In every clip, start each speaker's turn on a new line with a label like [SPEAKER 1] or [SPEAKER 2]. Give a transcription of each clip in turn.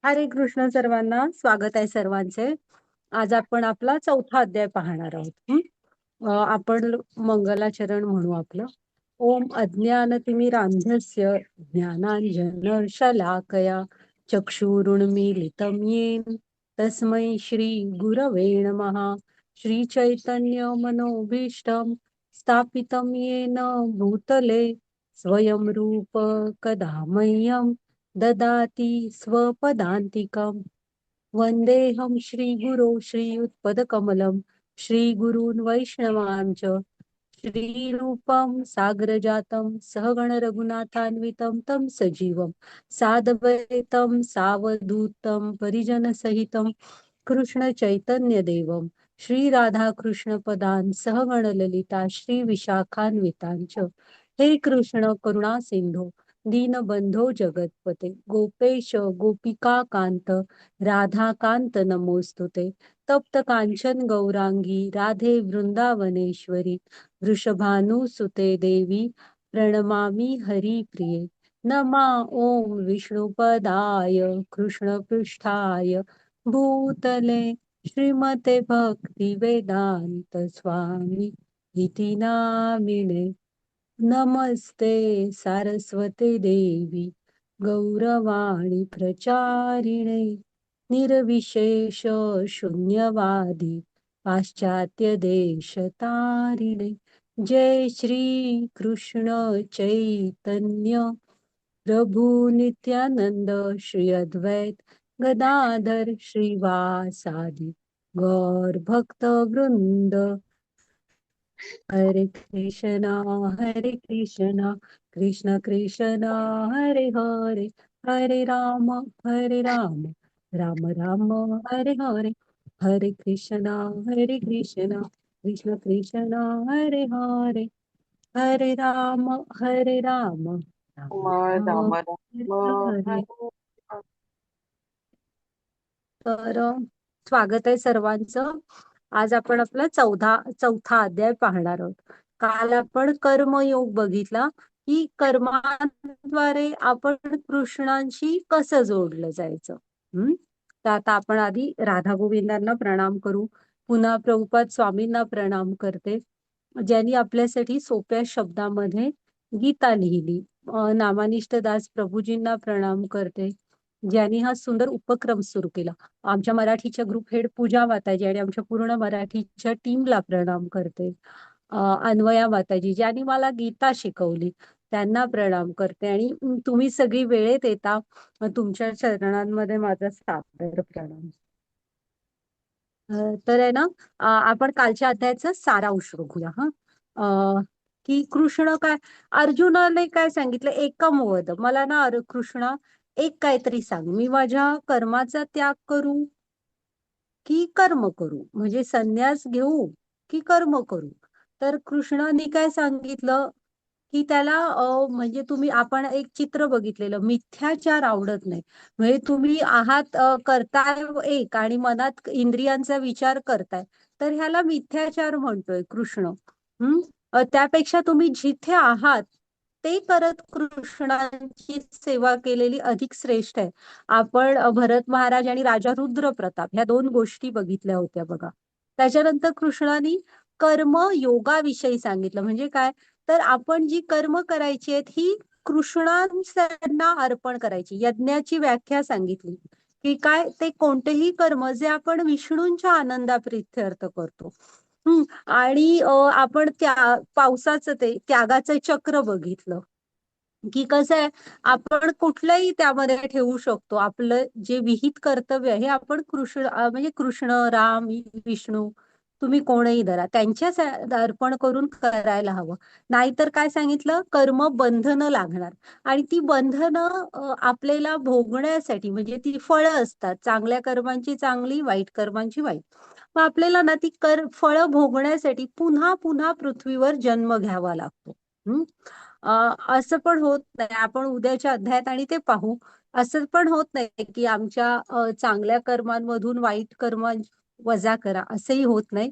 [SPEAKER 1] हरे कृष्ण सर्वांना. स्वागत आहे सर्वांचे. आज आपण आपला चौथा अध्याय पाहणार आहोत. आपण मंगलाचरण म्हणू आपलं. ओम अज्ञानतिमिरांधस्य ज्ञानांजन शलाकया चक्षुरुन्मीलितं येन तस्मै श्री गुरवे नमः. श्री चैतन्य मनोभीष्टं स्थापितं येन भूतले स्वयं रूप कदा मह्यं ददाति स्वपदान्तिकम्. वन्देऽहं श्रीगुरो श्रीयुत्पदकमलं श्रीगुरून् वैष्णवांच श्रीरूपं साग्रजातं सहगण रघुनाथान्वितं तं सजीवं साद्वैतं सावधूतं परिजनसहितं कृष्ण चैतन्य देवं श्री राधा कृष्ण पदान् सहगण ललिता श्री विशाखान्वितांच. हे कृष्ण करुणा सिंधो दीनबंधो जगतपते गोपेश गोपिका कांत राधा कांत नमोस्तुते. तप्त कांचन गौरांगी राधे वृंदावनेश्वरी वृषभानुसुते देवी प्रणमामि हरिप्रिये. नमा ओम विष्णुपदाय कृष्णपृष्ठाय भूतले श्रीमते भक्ति वेदांत स्वामी इति नामिने. नमस्ते सारस्वते देवी गौरवाणी प्रचारिणे निर्विशेष शून्यवादी पाश्चात्य देशतारिणे. जय श्री कृष्ण चैतन्य प्रभु नित्यानंद श्री अद्वैत गदाधर श्रीवासादि गौर भक्त वृंद. हरे कृष्णा कृष्ण कृष्ण हरे हरे हरे राम राम राम हरे हरे. हरे कृष्णा कृष्ण कृष्ण हरे हरे हरे राम राम राम
[SPEAKER 2] राम
[SPEAKER 1] हरे
[SPEAKER 2] राम
[SPEAKER 1] हरे.
[SPEAKER 2] हरे
[SPEAKER 1] तर स्वागत आहे सर्वांचं. आज आपण आपला चौथा अध्याय पाहणार आहोत. काल आपण कर्मयोग बघितला की कर्माद्वारे आपण कृष्णांशी कसं जोडलं जायचं. तर आता आपण आधी राधा गोविंदांना प्रणाम करू. पुन्हा प्रभुपाद स्वामींना प्रणाम करते, ज्यांनी आपल्यासाठी सोप्या शब्दामध्ये गीता लिहिली. नामानिष्ठ दास प्रभूजींना प्रणाम करते, ज्यांनी हा सुंदर उपक्रम सुरू केला. आमच्या मराठीच्या ग्रुप हेड पूजा माताजी आणि आमच्या पूर्ण मराठीच्या टीमला प्रणाम करते. अन्वया माताजी ज्यांनी मला गीता शिकवली त्यांना प्रणाम करते. आणि तुम्ही सगळी वेळेत येता, तुमच्या चरणांमध्ये माझा सादर प्रणाम. तर आहे ना, आपण कालच्या अध्यायाचा सारांश बघूया. की कृष्ण काय अर्जुनाने काय सांगितलं, एकम वद. मला ना कृष्णा एक काहीतरी सांग, मी माझ्या कर्माचा त्याग करू की कर्म करू, म्हणजे संन्यास घेऊ की कर्म करू. तर कृष्णाने काय सांगितलं की त्याला म्हणजे आपण एक चित्र बघितलेलं, मिथ्याचार आवडत नाही. म्हणजे तुम्ही आहात करताय एक आणि मनात इंद्रियांचा विचार करताय, तर ह्याला मिथ्याचार म्हणतोय कृष्ण. त्यापेक्षा तुम्ही जिथे आहात ते करत कृष्णांची सेवा केलेली अधिक श्रेष्ठ आहे. आपण भरत महाराज आणि राजा रुद्र प्रताप ह्या दोन गोष्टी बघितल्या होत्या बघा. त्याच्यानंतर कृष्णाने कर्म योगाविषयी सांगितलं. म्हणजे काय, तर आपण जी कर्म करायची आहेत ही कृष्णांना अर्पण करायची. यज्ञाची व्याख्या सांगितली की काय, ते कोणतेही कर्म जे आपण विष्णूंच्या आनंदाप्रित्यर्थ करतो. आणि आपण पावसाचं ते त्यागाचं चक्र बघितलं की कसं आहे, आपण कुठलंही त्यामध्ये ठेवू शकतो. आपलं जे विहित कर्तव्य आहे हे आपण म्हणजे कृष्ण राम विष्णू तुम्ही कोणही धरा त्यांच्याच अर्पण करून करायला हवं. नाहीतर काय सांगितलं, कर्म बंधनं लागणार. आणि ती बंधनं आपल्याला भोगण्यासाठी, म्हणजे ती फळं असतात, चांगल्या कर्मांची चांगली, वाईट कर्मांची वाईट. मग आपल्याला ना ती फळं भोगण्यासाठी पुन्हा पुन्हा पृथ्वीवर जन्म घ्यावा लागतो. असं पण होत नाही, आपण उद्याच्या अध्यायात आणि ते पाहू. असं पण होत नाही की आमच्या चांगल्या कर्मांमधून वाईट कर्म वजा करा, असंही होत नाही.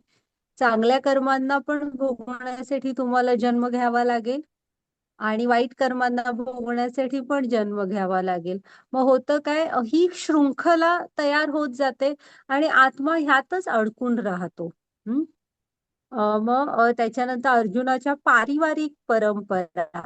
[SPEAKER 1] चांगल्या कर्मांना पण भोगवण्यासाठी तुम्हाला जन्म घ्यावा लागेल आणि वाईट कर्मांना भोगण्यासाठी पण जन्म घ्यावा लागेल. मग होतं काय, ही शृंखला तयार होत जाते आणि आत्मा ह्यातच अडकून राहतो. हम्म. मग त्याच्यानंतर अर्जुनाच्या पारिवारिक परंपरा,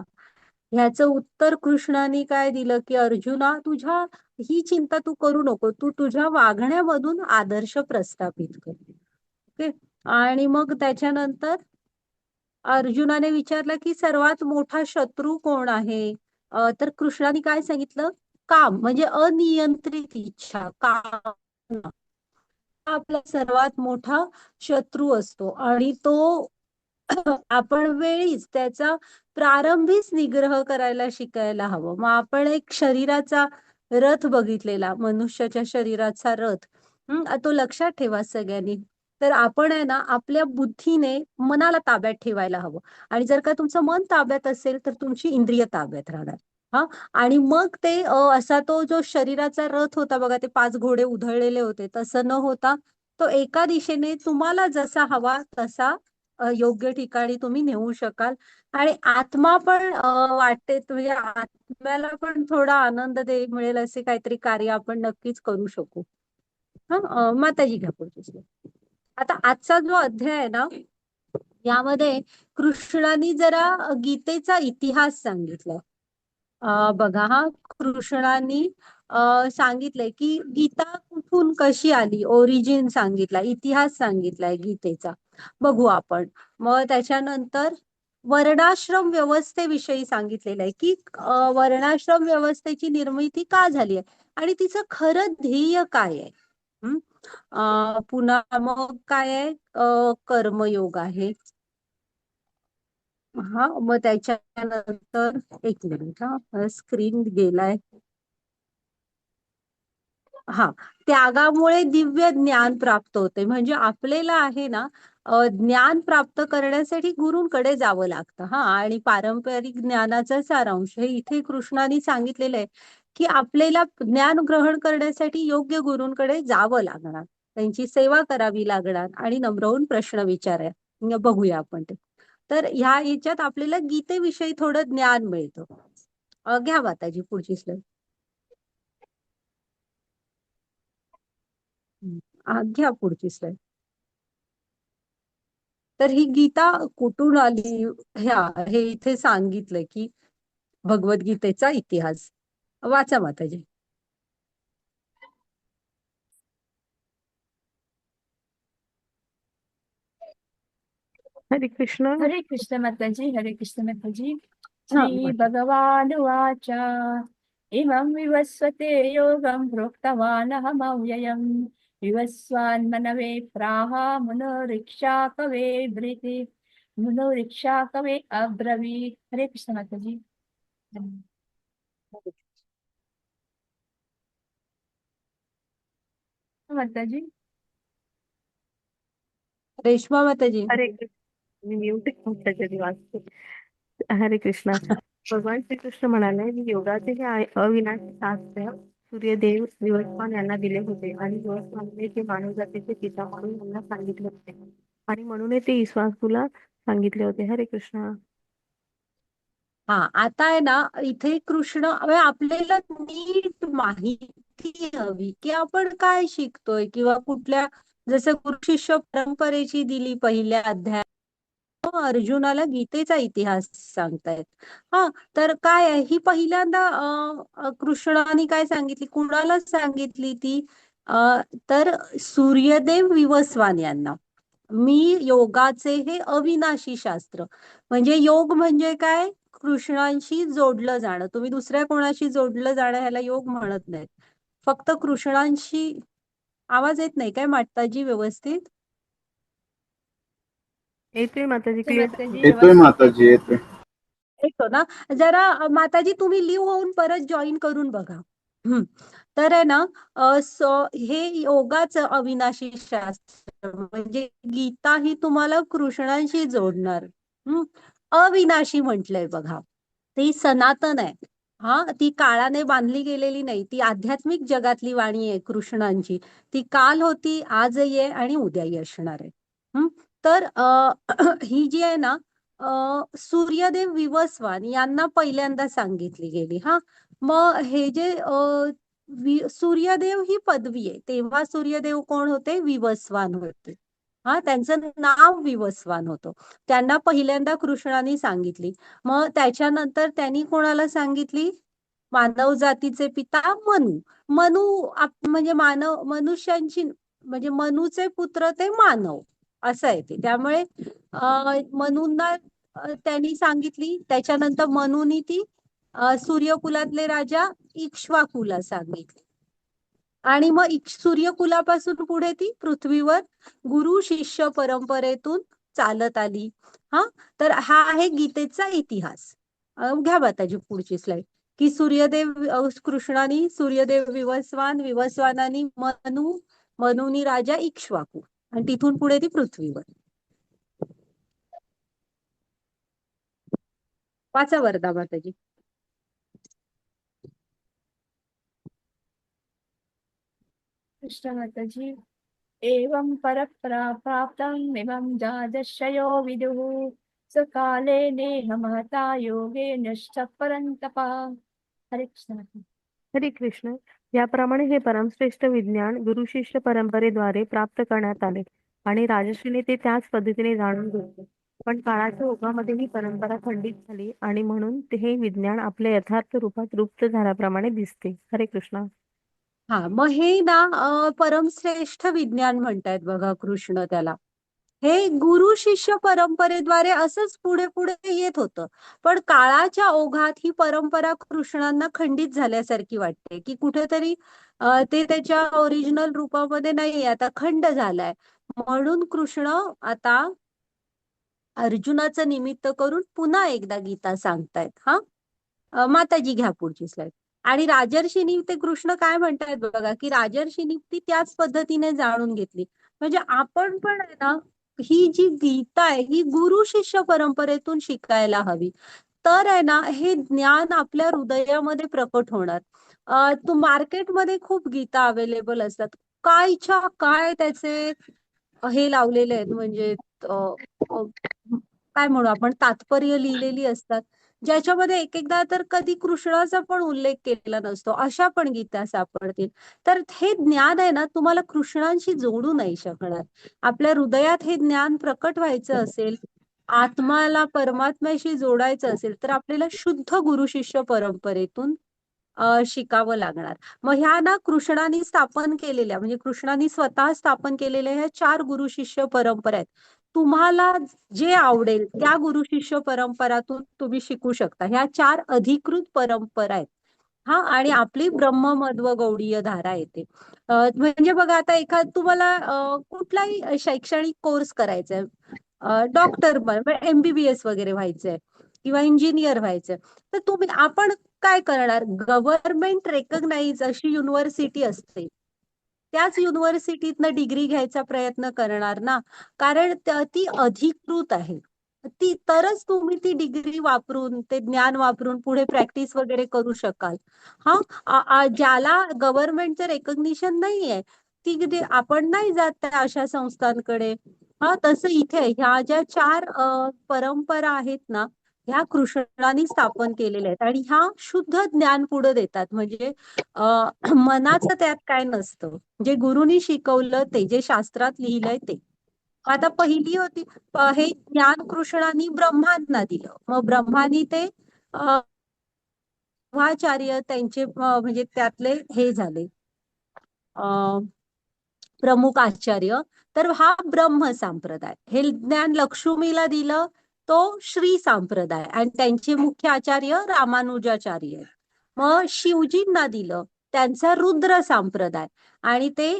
[SPEAKER 1] ह्याचं उत्तर कृष्णाने काय दिलं, की अर्जुना तुझ्या ही चिंता तू करू नको, तू तुझ्या वागण्यामधून आदर्श प्रस्थापित कर. ओके. आणि मग त्याच्यानंतर अर्जुनाने विचारलं की सर्वात मोठा शत्रू कोण आहे. तर कृष्णाने काय सांगितलं, काम म्हणजे अनियंत्रित इच्छा, काम हा आपला सर्वात मोठा शत्रू असतो आणि तो आपण वेळीच त्याचा प्रारंभीच निग्रह करायला शिकायला हवं. मग आपण एक शरीराचा रथ बघितलेला, मनुष्याच्या शरीराचा रथ. तो लक्षात ठेवा सगळ्यांनी. तर आपण आहे ना आपल्या बुद्धीने मनाला ताब्यात ठेवायला हवं. आणि जर का तुमचं मन ताब्यात असेल तर तुमची इंद्रिय ताब्यात राहणार. हा. आणि मग ते असा तो जो शरीराचा रथ होता बघा, ते 5 घोडे उधळलेले होते, तसं न होता तो एका दिशेने तुम्हाला जसा हवा तसा योग्य ठिकाणी तुम्ही नेऊ शकाल. आणि आत्मा पण वाटते, म्हणजे आत्म्याला पण थोडा आनंद मिळेल असे काहीतरी कार्य आपण नक्कीच करू शकू. हा. माताजी घ्या पुढचे slide. आता आजचा जो अध्याय आहे ना, यामध्ये कृष्णाने जरा गीतेचा इतिहास सांगितलाय. बघा हा, कृष्णाने सांगितलंय की गीता कुठून कशी आली, ओरिजिन सांगितला, इतिहास सांगितलाय गीतेचा. बघू आपण. मग त्याच्यानंतर वर्णाश्रम व्यवस्थेविषयी सांगितलेलं आहे की वर्णाश्रम व्यवस्थेची निर्मिती का झाली आहे आणि तिचं खरं ध्येय काय आहे. पुन्हा मग काय आहे, कर्मयोग आहे. हा. मग त्याच्यानंतर एक मिनिट, हा स्क्रीन गेलाय. हा. त्यागामुळे दिव्य ज्ञान प्राप्त होते. म्हणजे आपल्याला आहे ना ज्ञान प्राप्त करण्यासाठी गुरूंकडे जावं लागतं. हा. आणि पारंपरिक ज्ञानाचा सारांश हे इथे कृष्णाने सांगितलेलं आहे की आपल्याला ज्ञान ग्रहण करण्यासाठी योग्य गुरूंकडे जावं लागणार, त्यांची सेवा करावी लागणार आणि नम्र होऊन प्रश्न विचाराय बघूया आपण ते. तर ह्या याच्यात आपल्याला गीतेविषयी थोडं ज्ञान मिळतं. घ्या माताजी पुढची स्लाईड. घ्या पुढची स्लाईड. तर ही गीता कुठून आली, ह्या हे इथे सांगितलंय की भगवद्गीतेचा इतिहास. वाचा माताजी.
[SPEAKER 2] हरे कृष्ण.
[SPEAKER 3] हरे कृष्ण माताजी, हरे कृष्ण माताजी.
[SPEAKER 1] हा,
[SPEAKER 3] श्री भगवानुवाच इमं विवस्वते योगं प्रोक्तवानहमव्ययम् विवस्वान्मनवे प्राह मुनोरिक्षा कवे ब्रीति मुनोरिक्षा कवे अब्रवीत्. हरे कृष्ण माताजी. माताजी.
[SPEAKER 1] रेश्मा माताजी.
[SPEAKER 2] हरे कृष्ण. मी म्यूट त्याच्यासाठी वाचते. हरे कृष्ण. भगवान श्रीकृष्ण म्हणाले, मी योगाचे हे अविनाशी शास्त्र सूर्यदेव दिवसमान यांना दिले होते आणि दिवसमानने ते मानव जातीचे पिता म्हणून यांना सांगितले होते आणि म्हणून ते ईश्वासूला सांगितले होते. हरे कृष्ण.
[SPEAKER 1] हा. आता आहे ना इथे कृष्ण म्हणजे आपल्याला नीट माहिती हवी की आपण काय शिकतोय किंवा कुठल्या, जसं गुरु शिष्य परंपरेची दिली पहिल्या अध्यायात, अर्जुनाला गीतेचा इतिहास सांगतायत. हा. तर काय आहे, ही पहिल्यांदा कृष्णाने काय सांगितली, कुणाला सांगितली ती, तर सूर्यदेव विवस्वान यांना. मी योगाचे हे अविनाशी शास्त्र, म्हणजे योग म्हणजे काय, कृष्णांशी जोडलं जाणं. तुम्ही दुसऱ्या कोणाशी जोडलं जाणं ह्याला योग म्हणत नाहीत, फक्त कृष्णांशी. आवाज येत नाही काय माताजी व्यवस्थित?
[SPEAKER 2] येतोय माताजी, क्लिअर.
[SPEAKER 3] माताजी
[SPEAKER 4] येतोय
[SPEAKER 3] व्यवस्थित
[SPEAKER 4] माताजी, येतोय.
[SPEAKER 1] येतो ना. जरा माताजी तुम्ही लिव्ह होऊन परत जॉईन करून बघा. तर आहे ना हे योगाचं अविनाशी शास्त्र, म्हणजे गीता ही तुम्हाला कृष्णांशी जोडणार. अविनाशी म्हटलंय बघा, ती सनातन आहे. हा. ती काळाने बांधली गेलेली नाही, ती आध्यात्मिक जगातली वाणी आहे कृष्णांची. ती काल होती, आजही आहे आणि उद्याही असणार आहे. तर ही जी आहे ना सूर्यदेव विवस्वान यांना पहिल्यांदा सांगितली गेली. हा, मग हे जे सूर्यदेव ही पदवी आहे, तेव्हा सूर्यदेव कोण होते? विवस्वान होते. हा, त्यांचं नाव विवस्वान होतं. त्यांना पहिल्यांदा कृष्णाने सांगितली. मग त्याच्यानंतर त्यांनी कोणाला सांगितली? मानव जातीचे पिता मनु. मनु म्हणजे मनुष्यांची म्हणजे मनुचे पुत्र ते मानव असं आहे ते. त्यामुळे मनूंना त्यांनी सांगितली. त्याच्यानंतर मनूनी ती सूर्यकुलातले राजा इक्ष्वाकुला सांगितली. आणि मग सूर्यकुलापासून पुढे ती पृथ्वीवर गुरु शिष्य परंपरेतून चालत आली. हा, तर हा आहे गीतेचा इतिहास. घ्या माताजी पुढची स्लाइड. की सूर्यदेव कृष्णानी सूर्यदेव विवस्वान, विवस्वानानी मनू, मनूनी राजा इक्ष्वाकू, आणि तिथून पुढे ती पृथ्वीवर. वाचा वरदा माताजी.
[SPEAKER 3] कृष्ण माताजी. एवं प्राप्तम् इमं जादशयो विदुः सकाले नेह महता योगेन परन्तप. हरे कृष्ण माताजी.
[SPEAKER 2] हरे कृष्ण. याप्रमाणे हे परमश्रेष्ठ विज्ञान गुरु शिष्य परंपरेद्वारे प्राप्त करण्यात आले आणि राजर्षीने ते त्याच पद्धतीने जाणून घेतले. पण काळाच्या ओघामध्ये ही परंपरा खंडित झाली आणि म्हणून हे विज्ञान आपल्या यथार्थ रूपात लुप्त झाल्याप्रमाणे दिसते. हरे कृष्ण.
[SPEAKER 1] हा, मग हे ना परमश्रेष्ठ विज्ञान म्हणतायत बघा कृष्ण त्याला. हे गुरु शिष्य परंपरेद्वारे असंच पुढे पुढे येत होतं. पण काळाच्या ओघात ही परंपरा कृष्णांना खंडित झाल्यासारखी वाटते, की कुठेतरी ते त्याच्या ओरिजिनल रूपामध्ये नाही, आता खंड झालाय. म्हणून कृष्ण आता अर्जुनाचं निमित्त करून पुन्हा एकदा गीता सांगतायत. हा, माताजी घ्या पुढची स्लाइड. आणि राजर्षीनी ते कृष्ण काय म्हणतायत बघा, की राजर्षीनी ती त्याच पद्धतीने जाणून घेतली. म्हणजे आपण पण आहे ना, ही जी गीता आहे ही गुरु शिष्य परंपरेतून शिकायला हवी. तर आहे ना, हे ज्ञान आपल्या हृदयामध्ये प्रकट होणार. तू मार्केटमध्ये खूप गीता अवेलेबल असतात, कायच्या काय त्याचे हे लावलेले आहेत, म्हणजे काय म्हणू आपण, तात्पर्य लिहिलेली असतात, ज्याच्यामध्ये एक एकदा तर कधी कृष्णाचा पण उल्लेख केलेला नसतो, अशा पण गीता सापडतील. तर हे ज्ञान आहे ना, तुम्हाला कृष्णांशी जोडू नाही शकणार. आपल्या हृदयात हे ज्ञान प्रकट व्हायचं असेल, आत्माला परमात्म्याशी जोडायचं असेल, तर आपल्याला शुद्ध गुरु शिष्य परंपरेतून शिकावं लागणार. मग ह्या ना कृष्णाने स्थापन केलेल्या, म्हणजे कृष्णाने स्वतः स्थापन केलेल्या ह्या 4 गुरु शिष्य परंपरा आहेत. तुम्हाला जे आवडेल त्या गुरु शिष्य परंपरातून तुम्ही शिकू शकता. ह्या 4 अधिकृत परंपरा आहेत. हा, आणि आपली ब्रह्ममध्व गौडीय धारा येते. म्हणजे बघा, आता तुम्हाला कुठलाही शैक्षणिक कोर्स करायचा आहे, डॉक्टर MBBS वगैरे व्हायचंय किंवा इंजिनियर व्हायचंय, तर आपण काय करणार? गव्हर्नमेंट रेकग्नाइज अशी युनिव्हर्सिटी असते, त्याच युनिव्हर्सिटीतनं डिग्री घ्यायचा प्रयत्न करणार ना, कारण ती अधिकृत आहे. ती तरच तुम्ही ती डिग्री वापरून, ते ज्ञान वापरून पुढे प्रॅक्टिस वगैरे करू शकाल. हा, ज्याला गव्हर्नमेंटचं रेकग्निशन नाहीये, आपण नाही जात त्या अशा संस्थांकडे. हा, तसं इथे ह्या ज्या 4 परंपरा आहेत ना, ह्या कृष्णाने स्थापन केलेल्या आहेत आणि ह्या शुद्ध ज्ञान पुढे देतात. म्हणजे मनाचं त्यात काय नसतं, जे गुरुनी शिकवलं ते, जे शास्त्रात लिहिलंय ते. आता पहिली होती, हे ज्ञान कृष्णाने ब्रह्मांना दिलं. मग ब्रह्मानी ते ब्रह्माचार्य त्यांचे म्हणजे त्यातले हे झाले प्रमुख आचार्य. तर हा ब्रह्म संप्रदाय. हे ज्ञान लक्ष्मीला दिलं तो श्री संप्रदाय, आणि त्यांचे मुख्य आचार्य रामानुजाचार्य. मग शिवजींना दिलं त्यांचा रुद्र संप्रदाय, आणि ते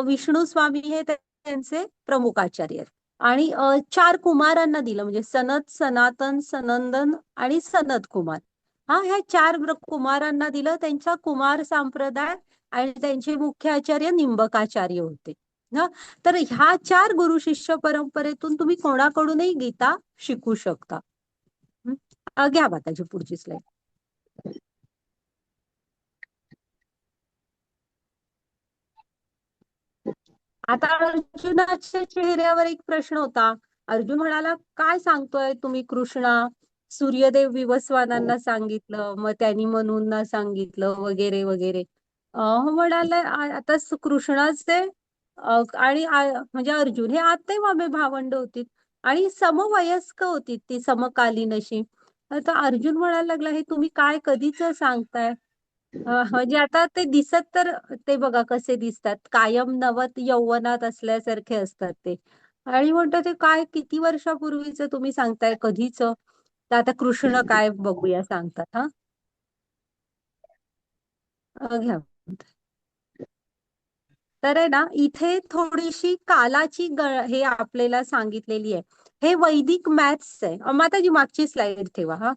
[SPEAKER 1] विष्णू स्वामी हे त्यांचे प्रमुख आचार्य. आणि 4 कुमारांना दिलं, म्हणजे सनत, सनातन, सनंदन आणि सनत कुमार. हा, ह्या 4 कुमारांना दिलं त्यांचा कुमार संप्रदाय, आणि त्यांचे मुख्य आचार्य निंबकाचार्य होते ना. तर ह्या 4 गुरु शिष्य परंपरेतून तुम्ही कोणाकडूनही गीता शिकू शकता. घ्या माताजी पुढची स्लाइड. आता अर्जुनाच्या चेहऱ्यावर एक प्रश्न होता, अर्जुन म्हणाला, काय सांगतोय तुम्ही कृष्णा? सूर्यदेव विवस्वानांना सांगितलं, मग त्यांनी मनूंना सांगितलं, वगैरे वगैरे. हो म्हणाले, आता कृष्णाचे आणि म्हणजे अर्जुन हे आते मामे भावंड होती आणि समवयस्क होती, ती समकालीन अशी. आता अर्जुन म्हणायला लागला, हे तुम्ही काय कधीच सांगताय? म्हणजे आता ते दिसत तर, ते बघा कसे दिसतात, कायम नवत यौवनात असल्यासारखे असतात ते. आणि म्हणतो ते काय किती वर्षापूर्वीच तुम्ही सांगताय, कधीच? तर आता कृष्ण काय बघूया सांगतात. हा घ्या. तर आहे ना, इथे थोडीशी कालाची हे आपल्याला सांगितलेली आहे. हे वैदिक मॅथ्स आहे. माताजी मागची स्लाइड ठेवा. हा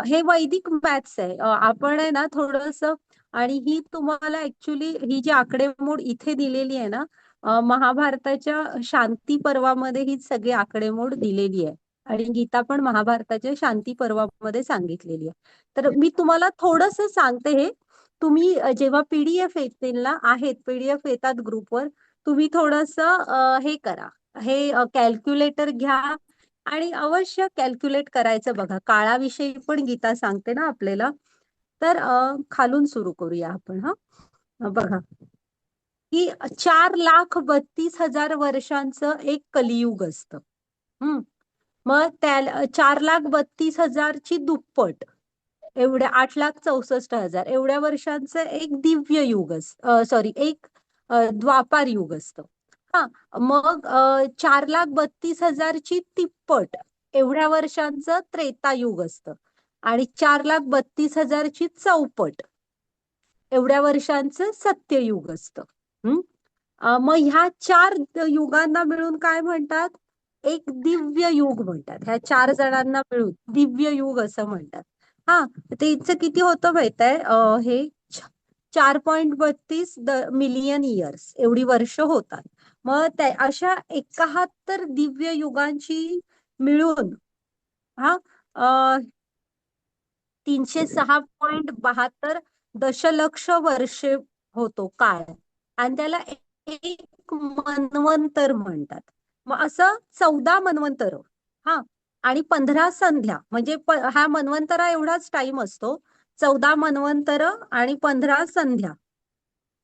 [SPEAKER 1] हे वैदिक मॅथ्स आहे. आपण आहे ना थोडस, आणि ही तुम्हाला ऍक्च्युली ही जी आकडेमोड इथे दिलेली आहे ना, महाभारताच्या शांती पर्वामध्ये ही सगळी आकडेमोड दिलेली आहे. आणि गीता पण महाभारताच्या शांती पर्वामध्ये सांगितलेली आहे. तर मी तुम्हाला थोडस सांगते हे. तुम्ही जेव्हा पीडीएफ येतील ना, आहेत पीडीएफ येतात ग्रुपवर, तुम्ही थोडस हे करा, हे कॅल्क्युलेटर घ्या आणि अवश्य कॅल्क्युलेट करायचं बघा. काळाविषयी पण गीता सांगते ना आपल्याला. तर खालून सुरू करूया आपण. हा बघा की 4,32,000 वर्षांचं एक कलियुग असतं. मग त्या 4,32,000ची दुप्पट, एवढ्या 8,64,000 एवढ्या वर्षांचं एक दिव्य युग असतं, सॉरी एक द्वापार युग असतं. हा मग 4,32,000ची तिप्पट एवढ्या वर्षांचं त्रेतायुग असतं. आणि 4,32,000ची चौपट एवढ्या वर्षांचं सत्ययुग असतं. मग ह्या 4 युगांना मिळून काय म्हणतात? एक दिव्य युग म्हणतात. ह्या 4 जणांना मिळून दिव्य युग असं म्हणतात. हा ते इथचं किती होतं माहित आहे? हे 4.32 मिलियन इयर्स एवढी वर्ष होतात. मग त्या अशा 71 दिव्य युगांची मिळून हा 306.72 दशलक्ष वर्षे होतो काळ. आणि त्याला एक मन्वंतर म्हणतात. मग असं 14 मन्वंतर. हा आणि 15 संध्या, म्हणजे हा मन्वंतरा एवढाच टाइम असतो. 14 मन्वंतर आणि 15 संध्या.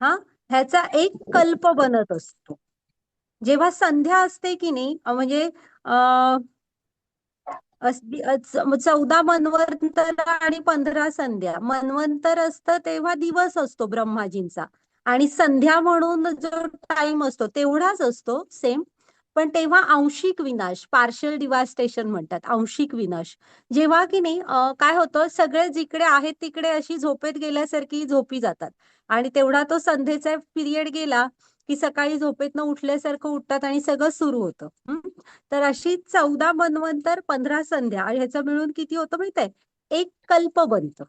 [SPEAKER 1] हा ह्याचा एक कल्प बनत असतो. जेव्हा संध्या असते की नाही, म्हणजे 14 मन्वंतर आणि 15 संध्या. मन्वंतर असतं तेव्हा दिवस असतो ब्रह्माजींचा, आणि संध्या म्हणून जो टाइम असतो तेवढाच असतो सेम. पण तेव्हा आंशिक विनाश, पार्शल डिवास्टेशन म्हणतात, आंशिक विनाश. जेव्हा की नाही काय होतं, सगळे जिकडे आहेत तिकडे अशी झोपेत गेल्यासारखी झोपी जातात. आणि तेवढा तो संध्येचा पिरियड गेला की सकाळी झोपेतनं उठल्यासारखं उठतात आणि सगळं सुरू होतं. तर अशी 14 मन्वंतर, 15 संध्या, आणि ह्याचं मिळून किती होतं माहित आहे? एक कल्प बनतं.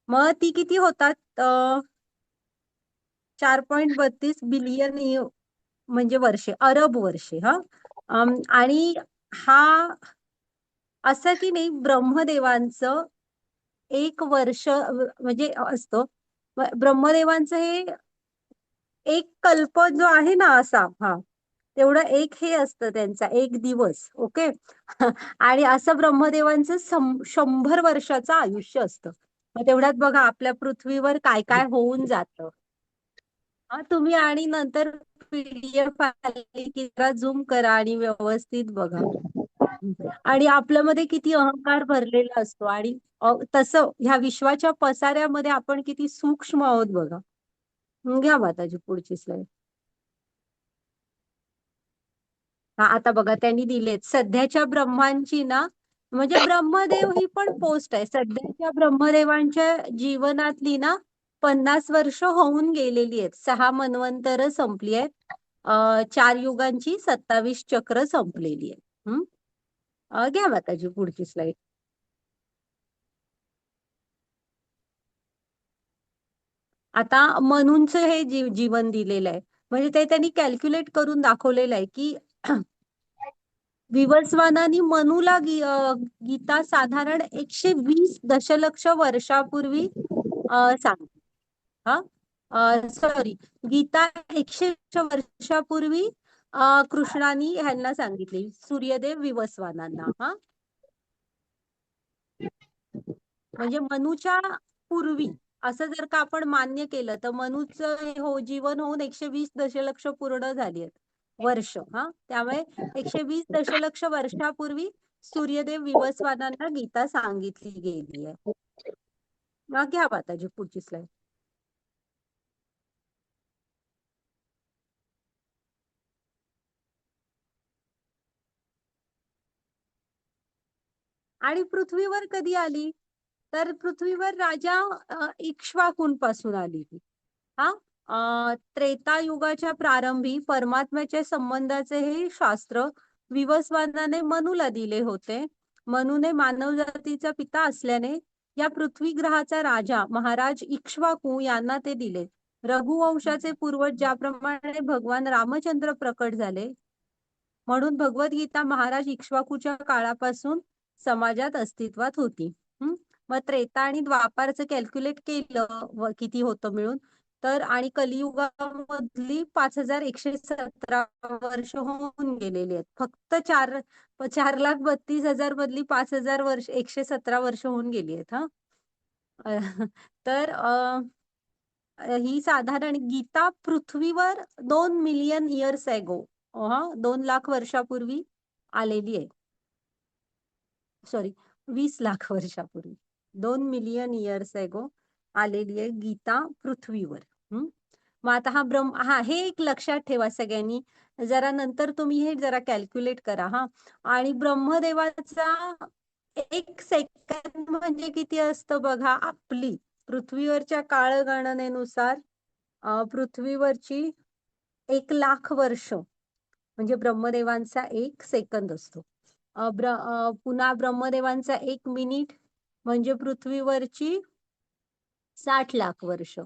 [SPEAKER 1] मग ती किती होतात? 4.32 बिलियन म्हणजे वर्षे, अरब वर्षे. हा आणि हा असं की नाही, ब्रह्मदेवांचं एक वर्ष म्हणजे असतं. ब्रह्मदेवांचं हे एक कल्प जो आहे ना असा, हा तेवढं एक हे असतं त्यांचा एक दिवस. ओके. आणि असं ब्रह्मदेवांचं 100 वर्षाचं आयुष्य असतं. मग तेवढ्यात बघा आपल्या पृथ्वीवर काय काय होऊन जातं. तुम्ही आणि नंतर पीडीएफ आली की झूम करा आणि व्यवस्थित बघा. आणि आपल्यामध्ये किती अहंकार भरलेला असतो, आणि तसं ह्या विश्वाच्या पसाऱ्यामध्ये आपण किती सूक्ष्म आहोत बघा. घ्या माताजी पुढची स्लाइड. हा आता बघा त्यांनी दिलेत सध्याच्या ब्रह्मांची ना, म्हणजे ब्रह्मदेव ही पण पोस्ट आहे. सध्याच्या ब्रह्मदेवांच्या जीवनातली ना 50 वर्ष होऊन गेलेली आहेत. 6 मन्वंतर संपली आहेत. 4 युगांची 27 चक्र संपलेली आहेत. घ्या माताजी पुढची स्लाइड. आता मनूंचं हे जीवन दिलेलं आहे. म्हणजे ते त्यांनी कॅल्क्युलेट करून दाखवलेलं आहे की विवस्वानानी मनूला गीता साधारण 120 दशलक्ष वर्षापूर्वी सांग हा सॉरी, गीता 100 वर्षापूर्वी कृष्णानी ह्यांना सांगितली, सूर्यदेव विवस्वानांना. हा, म्हणजे मनूच्या पूर्वी असं जर का आपण मान्य केलं तर मनूचं जीवन होऊन 120 दशलक्ष पूर्ण झाली आहेत वर्ष. हा, त्यामुळे 120 दशलक्ष वर्षापूर्वी सूर्यदेव विवस्वानांना गीता सांगितली गेली आहे. मग घ्या माताजी पुढची स्लाइड. आणि पृथ्वीवर कधी आली, तर पृथ्वीवर राजा इक्ष्वाकूंपासून आली ती. हा, त्रेतायुगाच्या प्रारंभी परमात्म्याच्या संबंधाचे हे शास्त्र विवस्वानाने मनूला दिले होते. मनूने मानव जातीचा पिता असल्याने या पृथ्वी ग्रहाचा राजा महाराज इक्ष्वाकू यांना ते दिले. रघुवंशाचे पूर्वज ज्याप्रमाणे भगवान रामचंद्र प्रकट झाले, म्हणून भगवद्गीता महाराज इक्ष्वाकूच्या काळापासून समाजात अस्तित्वात होती. मग त्रेता आणि द्वापारचं कॅल्क्युलेट केलं किती होतं मिळून, तर आणि कलियुगामधली 5117 वर्ष होऊन गेलेली आहेत. फक्त 4,32,000 मधली 5,000 वर्ष 117 वर्ष होऊन गेली आहेत. हा, तर ही साधारण गीता पृथ्वीवर 2 मिलियन इयर्स एगो, 2 लाख वर्षापूर्वी आलेली आहे. सॉरी, 20 लाख वर्षापूर्वी 2 मिलियन इयर्स एगो आलेली आहे गीता पृथ्वीवर. मग आता हे एक लक्षात ठेवा सगळ्यांनी. जरा नंतर तुम्ही हे जरा कॅल्क्युलेट करा. हा, आणि ब्रह्मदेवाचा 1 सेकंद म्हणजे किती असतं बघा. आपली पृथ्वीवरच्या काळगणनेनुसार पृथ्वीवरची 1 लाख वर्ष म्हणजे ब्रह्मदेवांचा 1 सेकंद असतो. पुन्हा ब्रह्मदेवांचा 1 मिनिट म्हणजे पृथ्वीवरची 60 लाख वर्ष.